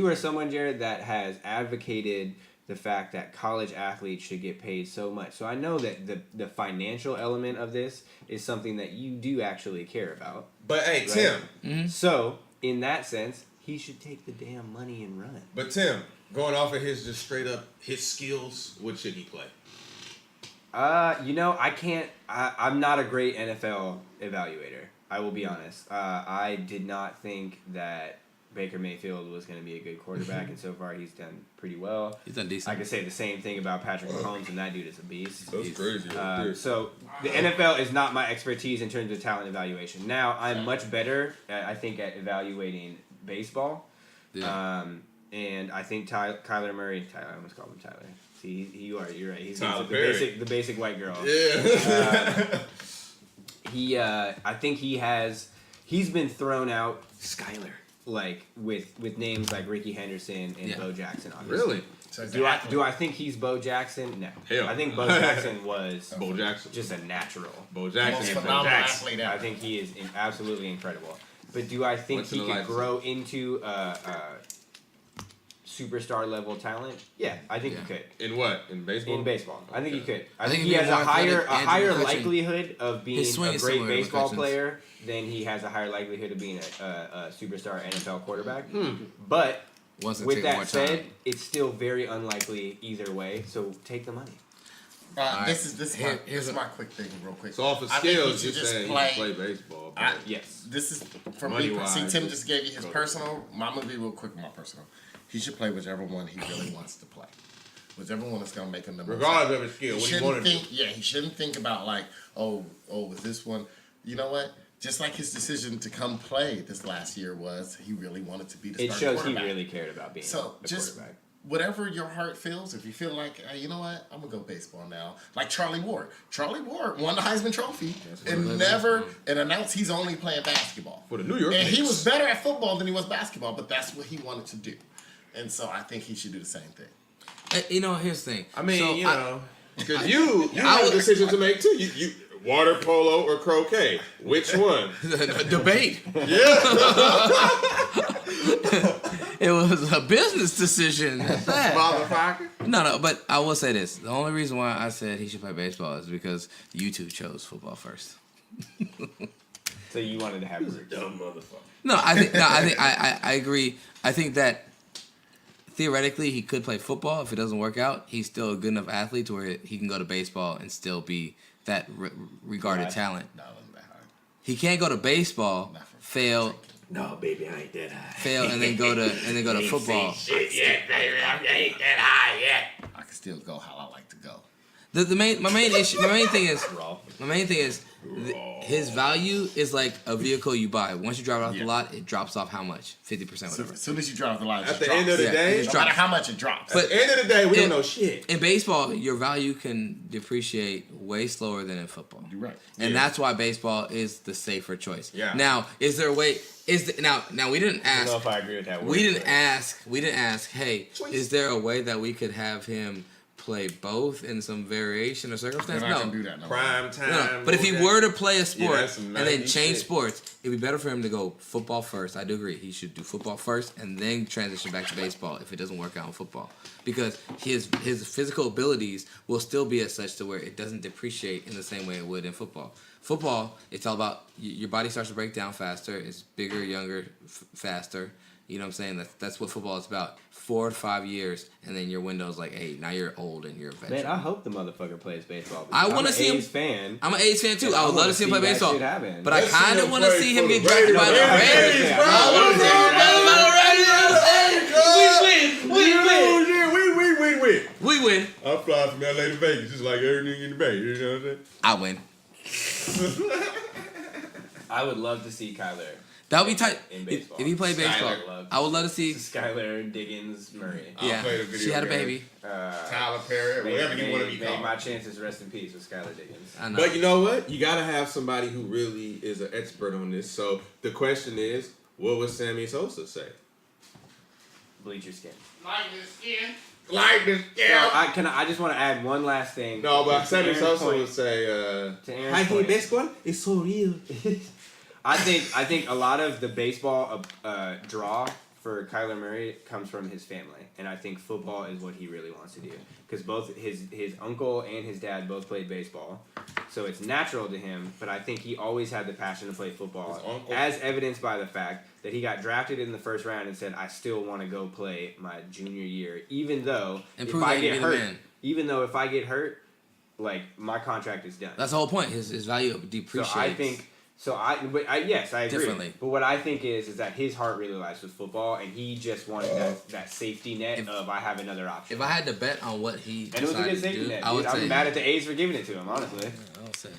that has advocated the fact that college athletes should get paid so much. So I know that the financial element of this is something that you do actually care about. But hey, right? Tim. Mm-hmm. So in that sense, he should take the damn money and run. But Tim, going off of his just straight up his skills, what should he play? I can't. I'm not a great NFL evaluator. I will be honest. I did not think that Baker Mayfield was going to be a good quarterback, and so far he's done pretty well. He's done decent. I could say the same thing about Patrick Mahomes, and that dude is a beast. That's crazy. So the NFL is not my expertise in terms of talent evaluation. Now I'm much better, I think, at evaluating baseball. Yeah. And I think Kyler Murray. I almost called him Tyler. See, you're right. He's Tyler the basic white girl. Yeah. I think he's been thrown out. Skyler. Like with names like Ricky Henderson and Bo Jackson. Obviously. Really? So Do I think he's Bo Jackson? No. Hell. I think Bo Jackson was Bo Jackson. just a natural. Bo Jackson. Most and Bo phenomenal Jackson. athlete ever. I think he is absolutely incredible. But do I think Once in he a could lifetime. grow into superstar level talent? Yeah, I think he could. In what? In baseball? In baseball, I think he could. I think think he'd he be has a more athletic higher and McCutcheon. likelihood of being His swing a is great similar to baseball McCutcheon's. player than he has a higher likelihood of being a superstar NFL quarterback. But Once it with take more that said, time. it's still very unlikely either way. So take the money. This is my quick thing, real quick. So off of I think skills, he you're should just saying he play baseball. But Yes. This is from me. Money-wise, See, Tim just gave you his go. personal. My movie, real quick, my personal. He should play whichever one he really wants to play. Whichever one is going to make him the most. Regardless of his skill, what he wanted to do. Yeah, he shouldn't think about like, with this one. You know what? Just like his decision to come play this last year was, he really wanted to be the starting quarterback. It shows he really cared about being the quarterback. Whatever your heart feels, if you feel like, hey, you know what, I'm going to go baseball now. Like Charlie Ward. Charlie Ward won the Heisman Trophy and announced he's only playing basketball. For the New York And Knicks. he was better at football than he was basketball, but that's what he wanted to do. And so I think he should do the same thing. Here's the thing. I mean, so because you have a decision to make too. You water polo or croquet? Which one? Debate. Yeah. It was a business decision. Motherfucker. No, but I will say this. The only reason why I said he should play baseball is because you two chose football first. So you wanted to have a dumb motherfucker. I agree. I think that theoretically he could play football. If it doesn't work out, he's still a good enough athlete to where he can go to baseball and still be that regarded talent. No, it wasn't that hard. He can't go to baseball, fail. No, baby, I ain't that high. Fail and then go to football. Shit yet, baby, I ain't that high yet. I can still go how I like to go. My main thing is his value is like a vehicle you buy. Once you drive it off the lot, it drops off how much? 50%. As soon as you drive the lot, at the end of the day, no matter how much it drops. At the end of the day, we don't know shit. In baseball, your value can depreciate way slower than in football. You're right. And that's why baseball is the safer choice. Yeah. Now, is there a way? Now we didn't ask. I don't know if I agree with that word. We didn't ask. Hey, is there a way that we could have him play both in some variation or circumstance? I no. can do that. No. Prime time. No. But if he were to play a sport and then 90s change shit. sports, it'd be better for him to go football first. I do agree. He should do football first and then transition back to baseball if it doesn't work out in football. Because his physical abilities will still be as such to where it doesn't depreciate in the same way it would in football. Football, it's all about your body starts to break down faster. It's bigger, younger, faster. You know what I'm saying? That's what football is about. 4 to 5 years, and then your window's like, hey, now you're old and you're a veteran. Man, I hope the motherfucker plays baseball. I want to see him. Fan. I'm an A's fan too. I would love to see him play baseball. But But I kind of want to see him get drafted by the Raiders. We win. I fly from LA to Vegas just like everything in the Bay. You know what I'm saying? I win. I would love to see Kyler. That would be tight. In baseball. If he played baseball, I would love to see Skylar Diggins Murray. Yeah, she had a baby. Tyler Perry, whatever you want to be May called. my chances rest in peace with Skylar Diggins. I know. But you know what? You got to have somebody who really is an expert on this. So the question is, what would Sammy Sosa say? Bleach your skin. Like the skin. Like the skin. So I just want to add one last thing. No, but Sammy Aaron's Sosa point- would say, to Aaron's "Hi, point, baseball is so real." I think a lot of the baseball draw for Kyler Murray comes from his family, and I think football is what he really wants to do because both his uncle and his dad both played baseball, so it's natural to him. But I think he always had the passion to play football, as evidenced by the fact that he got drafted in the first round and said, "I still want to go play my junior year, even though if I get hurt, like my contract is done." That's the whole point. His value depreciates. So I think. Yes, I agree. Differently. But what I think is that his heart really lies with football, and he just wanted that safety net of I have another option. If I had to bet on what he and it was a good decided to safety do, net. I would say I'm mad at the A's for giving it to him, honestly. I would say